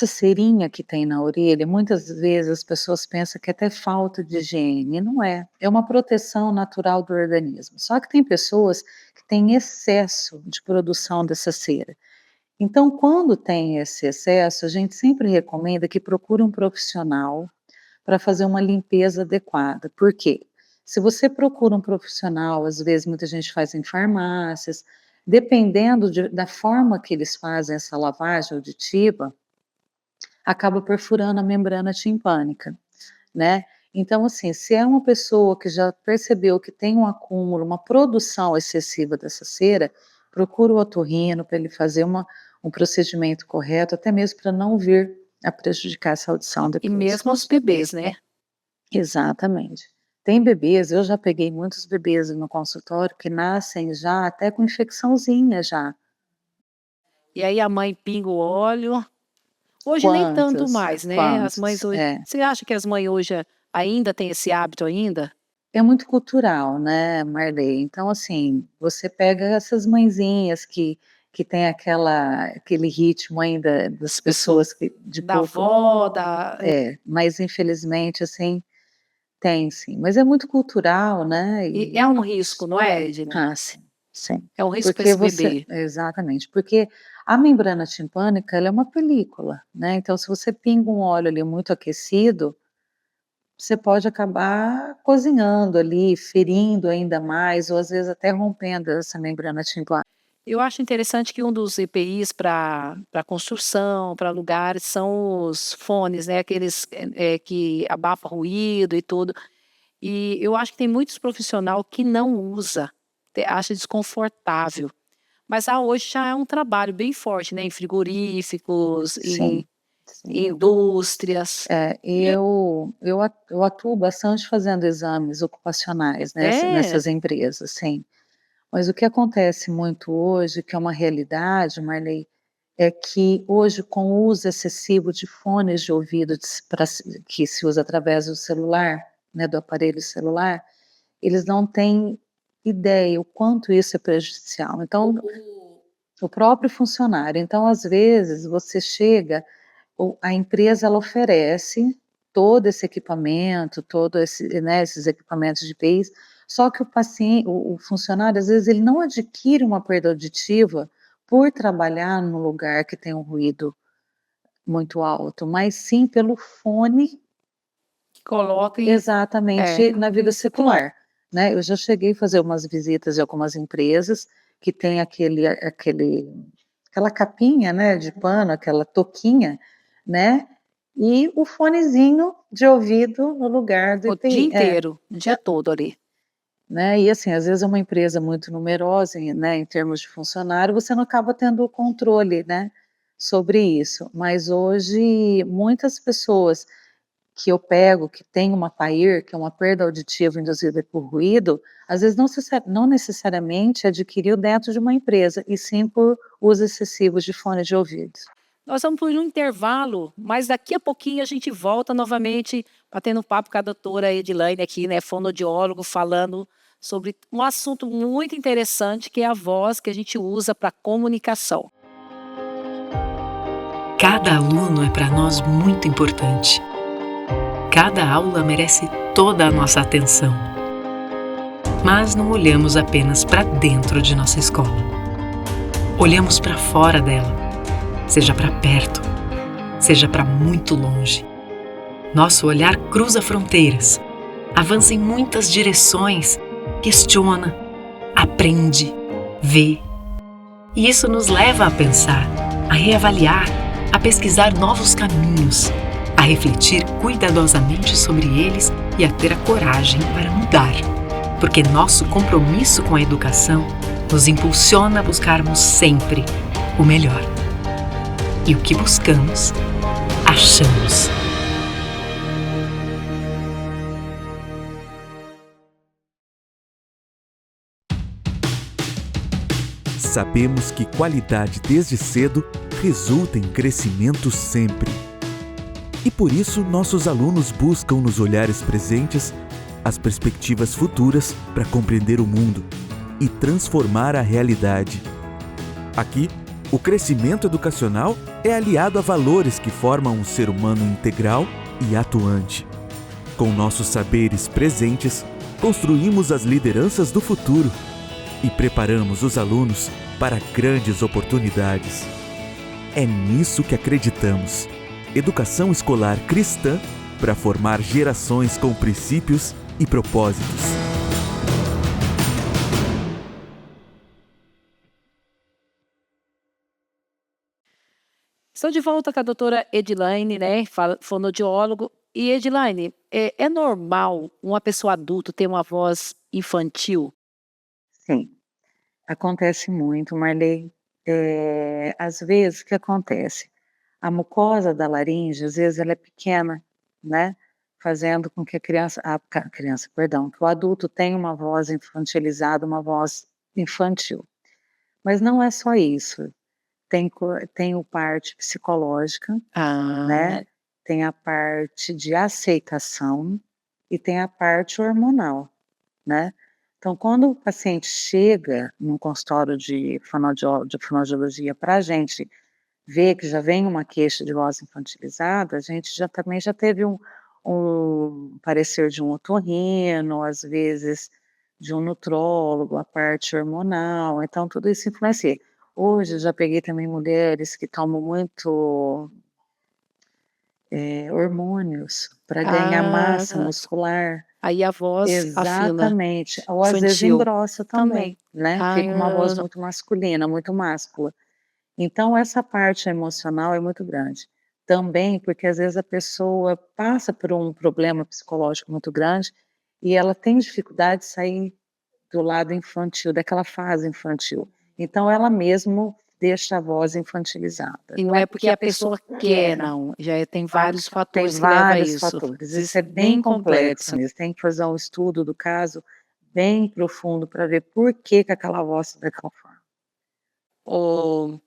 Speaker 3: cerinha que tem na orelha, muitas vezes as pessoas pensam que é até falta de higiene, e não é, é uma proteção natural do organismo. Só que tem pessoas que têm excesso de produção dessa cera. Então, quando tem esse excesso, a gente sempre recomenda que procure um profissional para fazer uma limpeza adequada. Por quê? Se você procura um profissional, às vezes muita gente faz em farmácias, dependendo da forma que eles fazem essa lavagem auditiva, acaba perfurando a membrana timpânica, né. Então, assim, se é uma pessoa que já percebeu que tem um acúmulo, uma produção excessiva dessa cera, procura o otorrino para ele fazer um procedimento correto, até mesmo para não vir a prejudicar essa audição
Speaker 2: E
Speaker 3: depois.
Speaker 2: mesmo os bebês, né?
Speaker 3: Exatamente. Tem bebês, eu já peguei muitos bebês no consultório que nascem já até com infecçãozinha já.
Speaker 2: E aí a mãe pinga o óleo. Hoje nem tanto
Speaker 3: Quantos,
Speaker 2: mais, né, as mães
Speaker 3: quantos.
Speaker 2: hoje
Speaker 3: É.
Speaker 2: você acha que as mães hoje ainda têm esse hábito ainda?
Speaker 3: É muito cultural, né, Marley. Então, assim, você pega essas mãezinhas que tem aquele ritmo ainda das pessoas que de
Speaker 2: Da
Speaker 3: pouco
Speaker 2: avó, da
Speaker 3: mas infelizmente, assim, tem sim. Mas é muito cultural, né,
Speaker 2: e é um risco, não é, Edna?
Speaker 3: sim, sim.
Speaker 2: É um risco para
Speaker 3: Porque
Speaker 2: esse
Speaker 3: você
Speaker 2: bebê.
Speaker 3: exatamente, porque a membrana timpânica, ela é uma película, né, então se você pinga um óleo ali muito aquecido, você pode acabar cozinhando ali, ferindo ainda mais, ou às vezes até rompendo essa membrana timpânica.
Speaker 2: Eu acho interessante que um dos EPIs para construção, para lugares, são os fones, né, aqueles, que abafa ruído e tudo. E eu acho que tem muitos profissional que não usa, acha desconfortável. Mas hoje já é um trabalho bem forte, né, em frigoríficos,
Speaker 3: Sim,
Speaker 2: em
Speaker 3: sim.
Speaker 2: indústrias.
Speaker 3: Eu atuo bastante fazendo exames ocupacionais
Speaker 2: É,
Speaker 3: nessas empresas, sim. Mas o que acontece muito hoje, que é uma realidade, Marley, é que hoje com o uso excessivo de fones de ouvido que se usa através do celular, né, do aparelho celular, eles não têm ideia o quanto isso é prejudicial. Então, o próprio funcionário. Então, às vezes, você chega, a empresa ela oferece todo esse equipamento, esses equipamentos de EPIs, só que o paciente, o funcionário, às vezes, ele não adquire uma perda auditiva por trabalhar num lugar que tem um ruído muito alto, mas sim pelo fone.
Speaker 2: que coloca
Speaker 3: Exatamente, na vida
Speaker 2: circular.
Speaker 3: secular, né. Eu já cheguei a fazer umas visitas em algumas empresas que tem aquela capinha, né, de pano, aquela touquinha, né, e o fonezinho de ouvido no lugar do
Speaker 2: O dia
Speaker 3: EPI.
Speaker 2: inteiro, o dia todo ali.
Speaker 3: Né, e assim, às vezes é uma empresa muito numerosa em termos de funcionário, você não acaba tendo o controle, né, sobre isso. Mas hoje muitas pessoas que eu pego, que tem uma PAIR, que é uma perda auditiva induzida por ruído, às vezes não necessariamente adquiriu dentro de uma empresa, e sim por uso excessivo de fones de ouvido.
Speaker 2: Nós vamos por um intervalo, mas daqui a pouquinho a gente volta novamente batendo papo com a doutora Edilane aqui, né, fonoaudiólogo, falando sobre um assunto muito interessante que é a voz que a gente usa para comunicação.
Speaker 4: Cada aluno é para nós muito importante. Cada aula merece toda a nossa atenção. Mas não olhamos apenas para dentro de nossa escola. Olhamos para fora dela, seja para perto, seja para muito longe. Nosso olhar cruza fronteiras, avança em muitas direções, questiona, aprende, vê. E isso nos leva a pensar, a reavaliar, a pesquisar novos caminhos, a refletir cuidadosamente sobre eles e a ter a coragem para mudar. Porque nosso compromisso com a educação nos impulsiona a buscarmos sempre o melhor. E o que buscamos, achamos.
Speaker 5: Sabemos que qualidade desde cedo resulta em crescimento sempre. E por isso nossos alunos buscam nos olhares presentes as perspectivas futuras para compreender o mundo e transformar a realidade. Aqui, o crescimento educacional é aliado a valores que formam um ser humano integral e atuante. Com nossos saberes presentes, construímos as lideranças do futuro e preparamos os alunos para grandes oportunidades. É nisso que acreditamos. Educação escolar cristã para formar gerações com princípios e propósitos.
Speaker 2: Estou de volta com a doutora Edilane, né, fonoaudiólogo. E Edilane, é normal uma pessoa adulta ter uma voz infantil?
Speaker 3: Sim, acontece muito, Marley. Às vezes, o que acontece? A mucosa da laringe, às vezes, ela é pequena, né, fazendo com que perdão, que o adulto tenha uma voz infantilizada, uma voz infantil. Mas não é só isso, tem o parte psicológica,
Speaker 2: Ah,
Speaker 3: né, tem a parte de aceitação e tem a parte hormonal. né. Então quando o paciente chega num consultório de fonoaudiologia para a gente ver que já vem uma queixa de voz infantilizada, a gente também já teve um parecer de um otorrino, às vezes de um nutrólogo, a parte hormonal, então tudo isso influencia. Hoje eu já peguei também mulheres que tomam muito, hormônios para ganhar massa
Speaker 2: Ah,
Speaker 3: muscular.
Speaker 2: aí a voz afina,
Speaker 3: Exatamente, ou às vezes
Speaker 2: infantil.
Speaker 3: engrossa também,
Speaker 2: Também.
Speaker 3: né,
Speaker 2: Ah,
Speaker 3: fica uma voz muito masculina, muito máscula. Então essa parte emocional é muito grande. Também porque às vezes a pessoa passa por um problema psicológico muito grande, e ela tem dificuldade de sair do lado infantil, daquela fase infantil. Então ela mesmo deixa a voz infantilizada.
Speaker 2: e
Speaker 3: Não
Speaker 2: não
Speaker 3: é
Speaker 2: é
Speaker 3: porque
Speaker 2: porque
Speaker 3: a
Speaker 2: a
Speaker 3: pessoa
Speaker 2: pessoa quer
Speaker 3: quer,
Speaker 2: não, tem
Speaker 3: tá?
Speaker 2: vários
Speaker 3: Tem
Speaker 2: fatores que leva a
Speaker 3: vários
Speaker 2: isso.
Speaker 3: fatores, isso
Speaker 2: Isso
Speaker 3: é
Speaker 2: é bem
Speaker 3: bem complexo
Speaker 2: complexo.
Speaker 3: mesmo, tem que fazer um estudo do caso bem profundo para ver por que que aquela voz tá daquela forma.
Speaker 2: Ô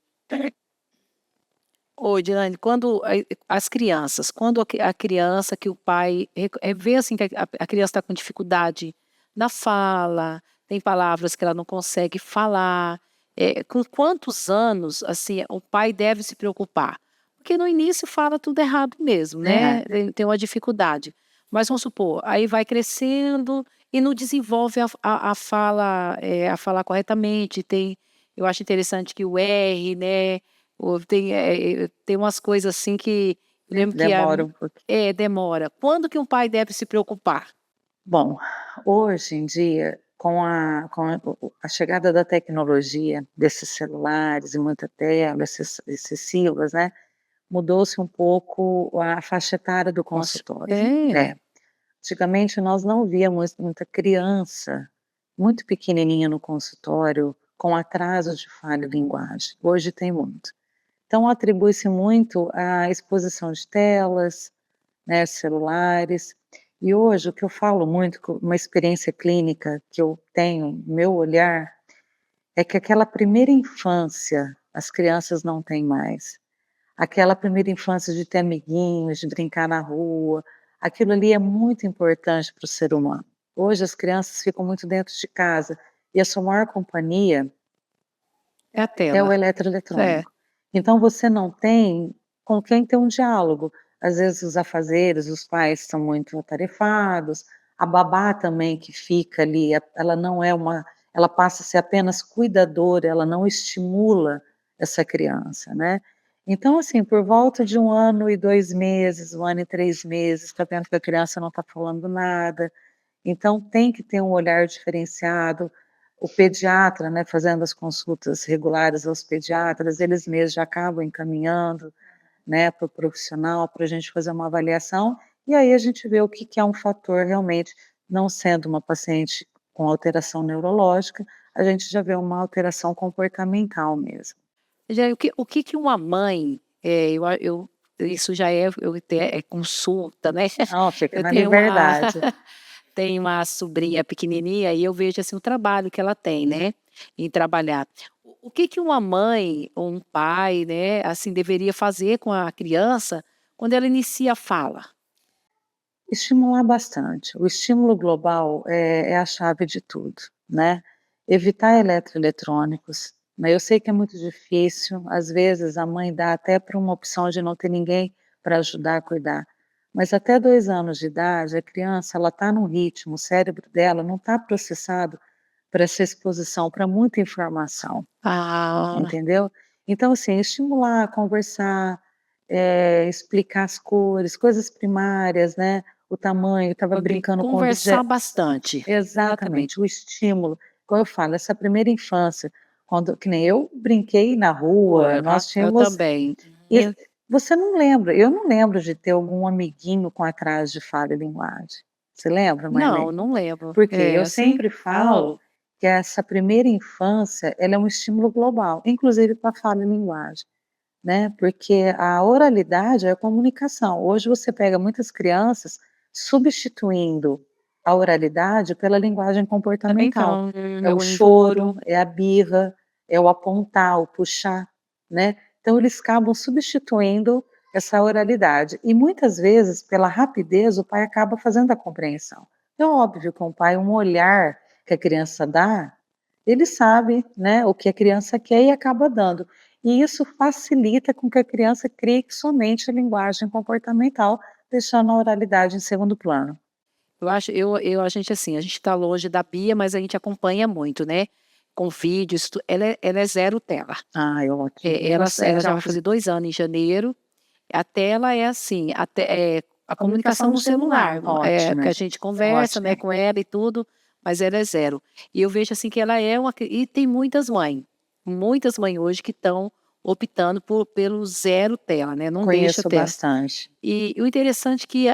Speaker 2: ô Ediane, quando as crianças, quando a criança que o pai vê assim que a criança está com dificuldade na fala, tem palavras que ela não consegue falar, com quantos anos, assim, o pai deve se preocupar? Porque no início fala tudo errado mesmo,
Speaker 3: É.
Speaker 2: né, tem uma dificuldade. Mas vamos supor, aí vai crescendo e não desenvolve a fala, a falar corretamente, eu acho interessante que o R, né, tem umas coisas assim que eu lembro que
Speaker 3: Demora um pouquinho.
Speaker 2: demora. Quando que um pai deve se preocupar?
Speaker 3: Bom, hoje em dia, com a chegada da tecnologia, desses celulares e muita tela excessivas, né, mudou-se um pouco a faixa etária do
Speaker 2: Nossa,
Speaker 3: consultório. É. Antigamente nós não víamos muita criança, muito pequenininha no consultório, com atraso de fala e linguagem, hoje tem muito. Então atribui-se muito à exposição de telas, né, celulares, e hoje o que eu falo muito, com uma experiência clínica que eu tenho, meu olhar, é que aquela primeira infância, as crianças não têm mais. Aquela primeira infância de ter amiguinhos, de brincar na rua, aquilo ali é muito importante para o ser humano. Hoje as crianças ficam muito dentro de casa, e a sua maior companhia
Speaker 2: É a
Speaker 3: é o
Speaker 2: tela. É.
Speaker 3: eletroeletrônico. Então você não tem com quem ter um diálogo. Às vezes os afazeres, os pais são muito atarefados, a babá também que fica ali, ela não é ela passa a ser apenas cuidadora, ela não estimula essa criança, né. Então assim, por volta de 1 ano e 2 meses, 1 ano e 3 meses, está vendo que a criança não está falando nada, então tem que ter um olhar diferenciado. O pediatra, né, fazendo as consultas regulares aos pediatras, eles mesmos já acabam encaminhando, né, para o profissional, para a gente fazer uma avaliação, e aí a gente vê o que que é um fator realmente, não sendo uma paciente com alteração neurológica, a gente já vê uma alteração comportamental mesmo.
Speaker 2: Já o que uma mãe, isso já é consulta, né.
Speaker 3: Ah, fica
Speaker 2: Eu
Speaker 3: na
Speaker 2: tenho uma
Speaker 3: liberdade.
Speaker 2: tenho uma sobrinha pequenininha e eu vejo, assim, o trabalho que ela tem, né, em trabalhar. O que uma mãe ou um pai, né, assim, deveria fazer com a criança quando ela inicia a fala?
Speaker 3: Estimular bastante. O estímulo global é a chave de tudo, né. Evitar eletroeletrônicos, né, eu sei que é muito difícil, às vezes a mãe dá até para uma opção de não ter ninguém para ajudar a cuidar, mas até 2 anos de idade, a criança ela está num ritmo, o cérebro dela não está processado para essa exposição, para muita informação.
Speaker 2: Ah,
Speaker 3: Entendeu? Então, assim, estimular, conversar, explicar as cores, coisas primárias, né, o tamanho, eu estava brincando com
Speaker 2: conversar
Speaker 3: obje
Speaker 2: bastante. Exatamente.
Speaker 3: exatamente, o estímulo. Igual eu falo, essa primeira infância, quando que nem eu brinquei na rua, nós
Speaker 2: Eu
Speaker 3: tínhamos
Speaker 2: também.
Speaker 3: e você não lembra, eu não lembro de ter algum amiguinho com atraso de fala e linguagem. Você lembra,
Speaker 2: Não,
Speaker 3: Marlene?
Speaker 2: não lembro.
Speaker 3: Porque
Speaker 2: É,
Speaker 3: eu
Speaker 2: assim
Speaker 3: sempre falo que essa primeira infância, ela é um estímulo global, inclusive para fala e linguagem, né, porque a oralidade é a comunicação. Hoje você pega muitas crianças substituindo a oralidade pela linguagem comportamental.
Speaker 2: então,
Speaker 3: É o
Speaker 2: eu
Speaker 3: choro,
Speaker 2: engoro.
Speaker 3: é a birra, é o apontar, o puxar, né. Então eles acabam substituindo essa oralidade e muitas vezes, pela rapidez, o pai acaba fazendo a compreensão. É óbvio que um pai, um olhar que a criança dá, ele sabe, né, o que a criança quer e acaba dando. E isso facilita com que a criança crie somente a linguagem comportamental, deixando a oralidade em segundo plano.
Speaker 2: A gente assim, a gente está longe da Bia, mas a gente acompanha muito, né, com vídeos, ela é zero tela.
Speaker 3: Ai, ótimo.
Speaker 2: Ela já vai fazer 2 anos em janeiro, a tela é assim, a comunicação no celular,
Speaker 3: ótima,
Speaker 2: que a gente conversa, né,
Speaker 3: ótimo.
Speaker 2: com ela e tudo, mas ela é zero. E eu vejo assim que ela é e tem muitas mães hoje que estão optando pelo zero tela, né, não deixa
Speaker 3: Conheço
Speaker 2: tela.
Speaker 3: bastante.
Speaker 2: E o interessante que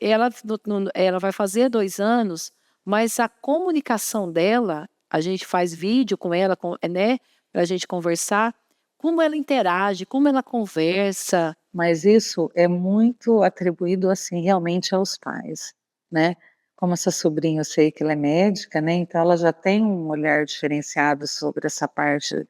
Speaker 2: ela vai fazer 2 anos, mas a comunicação dela, a gente faz vídeo com ela, né, pra gente conversar, como ela interage, como ela conversa.
Speaker 3: Mas isso é muito atribuído, assim, realmente aos pais, né. Como essa sobrinha, eu sei que ela é médica, né, então ela já tem um olhar diferenciado sobre essa parte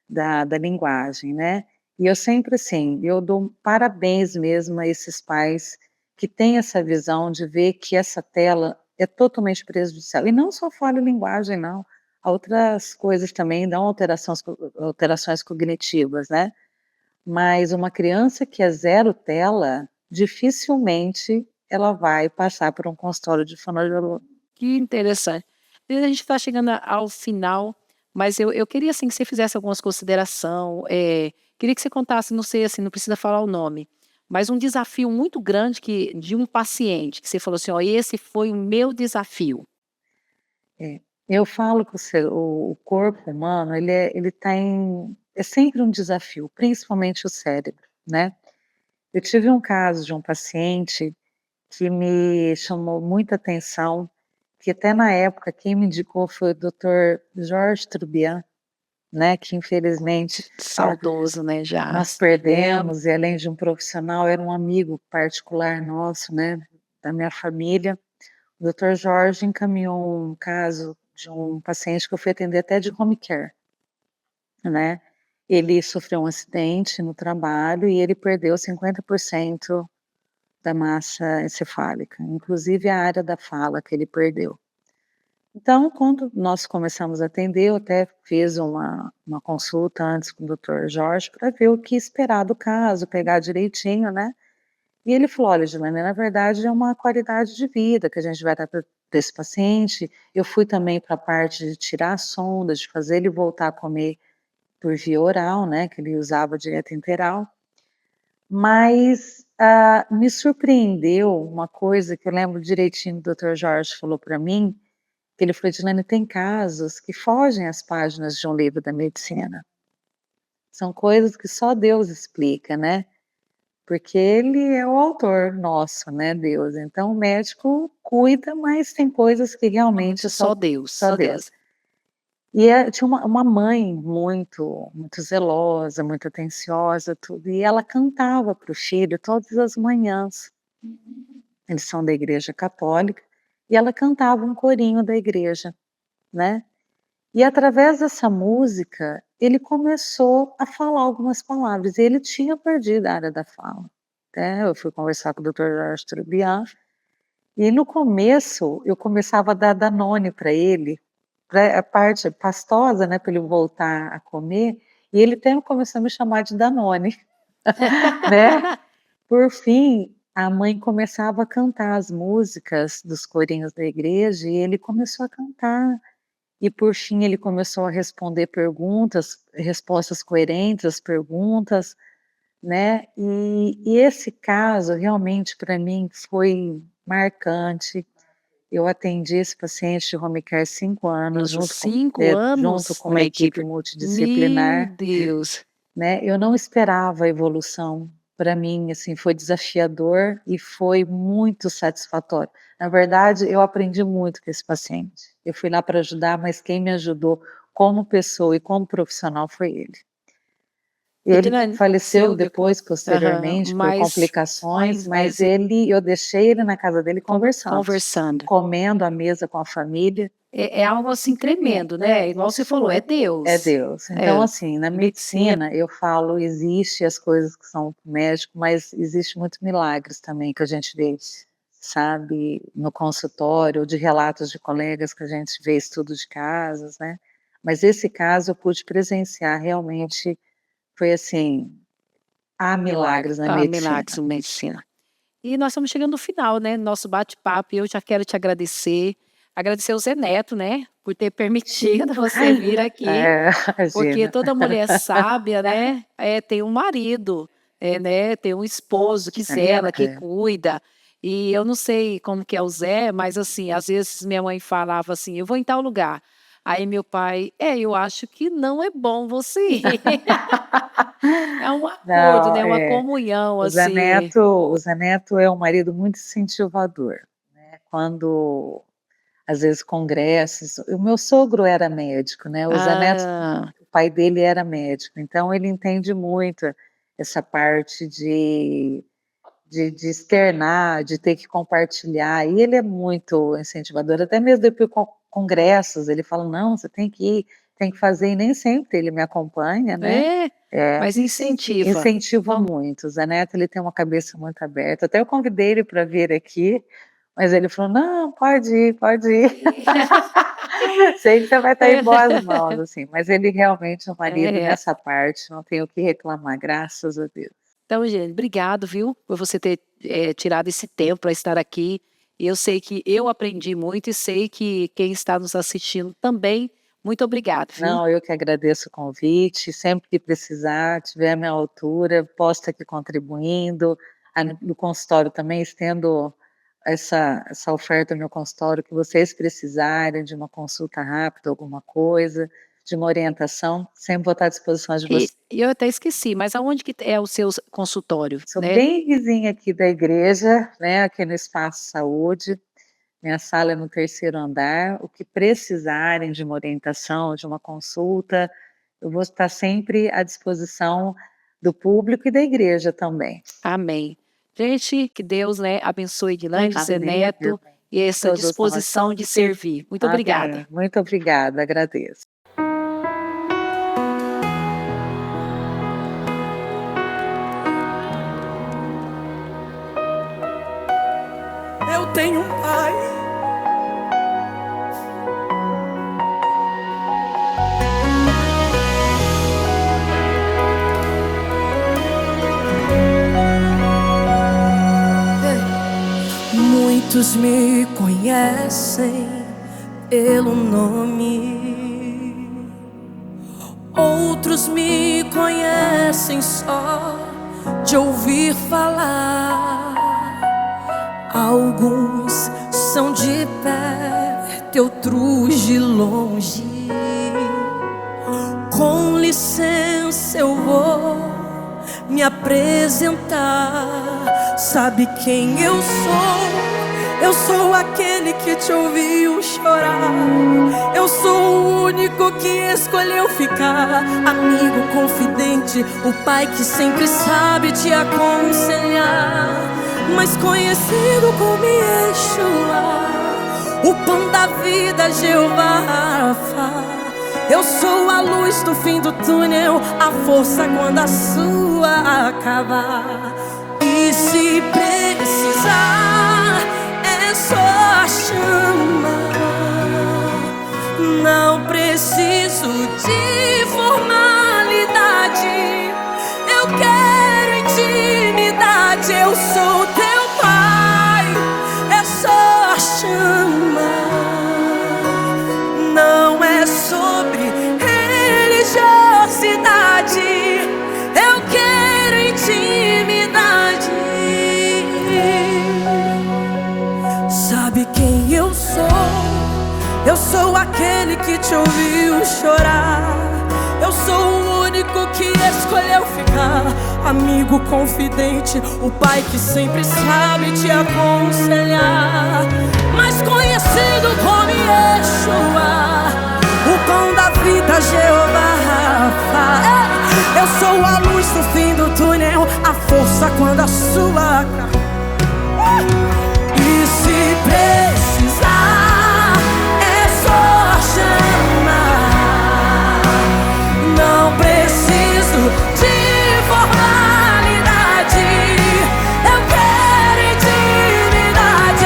Speaker 3: da linguagem, né. E eu sempre, assim, eu dou parabéns mesmo a esses pais que têm essa visão de ver que essa tela é totalmente prejudicial. E não só fala em linguagem não, há outras coisas também dão alterações cognitivas, né. Mas uma criança que é zero tela, dificilmente ela vai passar por um consultório de fonoaudiólogo.
Speaker 2: Que interessante. E a gente está chegando ao final, mas eu queria, assim, que você fizesse algumas consideração, queria que você contasse, não sei, assim, não precisa falar o nome, mas um desafio muito grande de um paciente, que você falou assim: "Ó, esse foi o meu desafio".
Speaker 3: É, eu falo que o corpo humano ele tá é sempre um desafio, principalmente o cérebro, né. Eu tive um caso de um paciente que me chamou muita atenção, que até na época quem me indicou foi o doutor Jorge Trubian, né, que infelizmente
Speaker 2: Saudoso, né, já.
Speaker 3: nós perdemos, e além de um profissional, era um amigo particular nosso, né, da minha família. O doutor Jorge encaminhou um caso de um paciente que eu fui atender até de home care, né. Ele sofreu um acidente no trabalho e ele perdeu 50% da massa encefálica, inclusive a área da fala que ele perdeu. Então, quando nós começamos a atender, eu até fiz uma consulta antes com o doutor Jorge para ver o que esperar do caso, pegar direitinho, né. E ele falou: "Olha, Gilane, na verdade é uma qualidade de vida que a gente vai dar para esse paciente". Eu fui também para a parte de tirar as sondas, de fazer ele voltar a comer por via oral, né, que ele usava dieta enteral. Mas, me surpreendeu uma coisa que eu lembro direitinho do doutor Jorge falou para mim, que ele falou: "Edilene, tem casos que fogem às páginas de um livro da medicina. São coisas que só Deus explica, né, porque ele é o autor nosso, né, Deus. Então o médico cuida, mas tem coisas que realmente
Speaker 2: Só Deus.
Speaker 3: só Deus". E tinha uma mãe muito zelosa, muito atenciosa, tudo, e ela cantava para o filho todas as manhãs. Eles são da igreja católica, e ela cantava um corinho da igreja, né. E através dessa música, ele começou a falar algumas palavras, e ele tinha perdido a área da fala, né. Eu fui conversar com o doutor Jorge Trubian, e no começo eu começava a dar Danone para ele, pra a parte pastosa, né, para ele voltar a comer, e ele até começou a me chamar de Danone, né. Por fim, a mãe começava a cantar as músicas dos corinhos da igreja, e ele começou a cantar. E por fim ele começou a responder perguntas, respostas coerentes às perguntas, né. E esse caso realmente para mim foi marcante. Eu atendi esse paciente de home care 5 anos,
Speaker 2: Nossa, 5 anos
Speaker 3: junto com
Speaker 2: na
Speaker 3: uma equipe
Speaker 2: equipe. Meu
Speaker 3: multidisciplinar,
Speaker 2: Deus.
Speaker 3: né. Eu não esperava a evolução. Para mim, assim, foi desafiador e foi muito satisfatório. Na verdade, eu aprendi muito com esse paciente. Eu fui lá para ajudar, mas quem me ajudou como pessoa e como profissional foi ele. Ele
Speaker 2: Edilene,
Speaker 3: faleceu depois,
Speaker 2: aham,
Speaker 3: posteriormente, por
Speaker 2: mas
Speaker 3: complicações, mas eu deixei ele na casa dele, conversando,
Speaker 2: conversando.
Speaker 3: comendo à mesa com a família.
Speaker 2: É algo, assim, tremendo, né, igual você falou, é Deus.
Speaker 3: É Deus. Então, assim, na
Speaker 2: medicina.
Speaker 3: medicina eu falo, existe as coisas que são para o médico, mas existe muitos milagres também que a gente vê sabe, no consultório, de relatos de colegas que a gente vê estudo de casos, né, mas esse caso eu pude presenciar, realmente foi assim, há milagres na medicina.
Speaker 2: Milagres na medicina. E nós estamos chegando no final, né, do nosso bate-papo, e eu já quero te agradecer ao Zé Neto, né, por ter permitido você vir aqui, porque
Speaker 3: Imagina.
Speaker 2: toda mulher sábia, né, tem um marido, né, tem um esposo que zela, que cuida. E eu não sei como que é o Zé, mas assim, às vezes minha mãe falava assim: eu vou em tal lugar. Aí meu pai, eu acho que não é bom você ir. É um acordo,
Speaker 3: Não,
Speaker 2: né, uma comunhão,
Speaker 3: o Zé
Speaker 2: assim.
Speaker 3: Neto é um marido muito incentivador, né, quando, às vezes, congressos, o meu sogro era médico, né, o Zé Neto, o pai dele era médico, então ele entende muito essa parte de externar, de ter que compartilhar, e ele é muito incentivador, até mesmo depois de congressos, ele fala: não, você tem que ir, tem que fazer, e nem sempre ele me acompanha, né.
Speaker 2: Mas incentiva.
Speaker 3: Incentiva muito, o Zé Neto, ele tem uma cabeça muito aberta, até eu convidei ele para vir aqui, mas ele falou: não, pode ir, sei que você vai estar em boas mãos, assim, mas ele realmente é um marido nessa parte, não tenho o que reclamar, graças a Deus.
Speaker 2: Então, gente, obrigado, viu, por você ter tirado esse tempo para estar aqui. E eu sei que eu aprendi muito e sei que quem está nos assistindo também. Muito obrigada, viu?
Speaker 3: Não, eu que agradeço o convite. Sempre que precisar, tiver à minha altura, posso estar aqui contribuindo. No consultório também estendo essa oferta no meu consultório, que vocês precisarem de uma consulta rápida, alguma coisa, de uma orientação, sempre vou estar à disposição de vocês.
Speaker 2: E eu até esqueci, mas aonde que é o seu consultório?
Speaker 3: Sou bem vizinha aqui da igreja, né, aqui no Espaço Saúde. Minha sala é no 3º andar. O que precisarem de uma orientação, de uma consulta, eu vou estar sempre à disposição do público e da igreja também.
Speaker 2: Amém. Gente, que Deus, né, abençoe Guilherme, Zé Neto, e essa disposição de servir. Muito obrigada.
Speaker 3: Muito obrigada, agradeço.
Speaker 1: Eu tenho um pai muitos me conhecem pelo nome, outros me conhecem só de ouvir falar. Alguns são de perto, outros de longe. Com licença eu vou me apresentar. Sabe quem eu sou? Eu sou aquele que te ouviu chorar. Eu sou o único que escolheu ficar. Amigo confidente, o pai que sempre sabe te aconselhar. Mais conhecido como Yeshua, o pão da vida, Jeová Rafa. Eu sou a luz do fim do túnel, a força quando a sua acabar. E se precisar, é só chamar. Não preciso de formalidade, eu quero intimidade. Eu sou teu pai, é só chamar. Não é sobre religiosidade, eu quero intimidade. Sabe quem eu sou? Eu sou aquele que te ouviu chorar. Eu sou o único que escolheu ficar. Amigo confidente, o pai que sempre sabe te aconselhar. Mais conhecido como Yeshua, o pão da vida, Jeová Rafa. Eu sou a luz do fim do túnel, a força quando a sua e se precisar, é só chamar. Não preciso de formalidade, eu quero intimidade.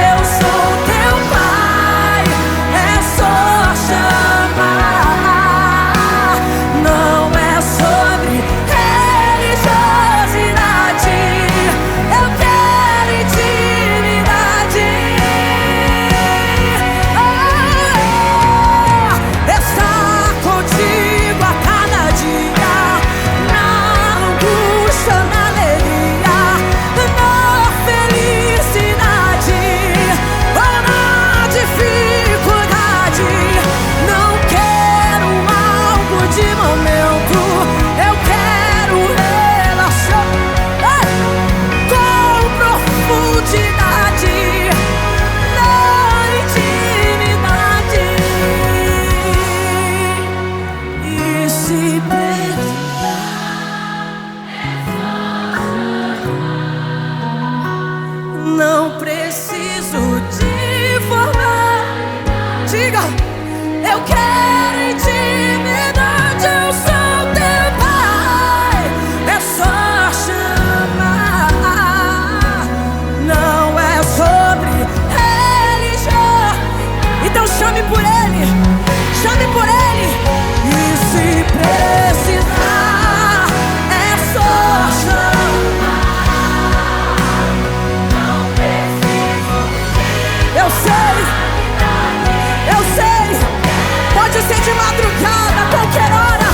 Speaker 1: madrugada, qualquer hora,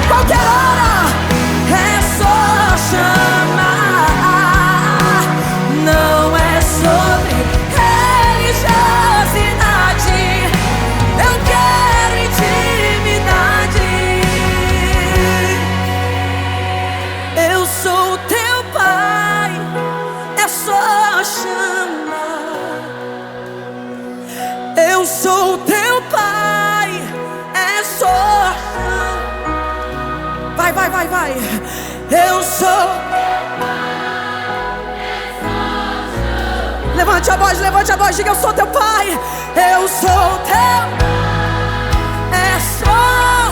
Speaker 1: qualquer hora. É só chamar. Não é sobre religiosidade. Eu quero intimidade. Eu sou teu pai. É só chamar. Eu sou teu pai. É só chamar. Vai, vai, vai, vai. Eu sou. Levante a voz, diga: eu sou teu pai. Eu sou teu. É só.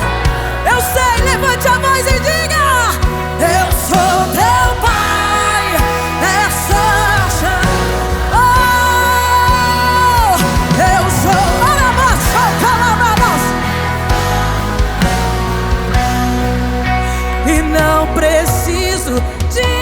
Speaker 1: Eu sei, levante a voz e diga: eu sou teu pai. É só chamar. Oh, eu sou. E não preciso de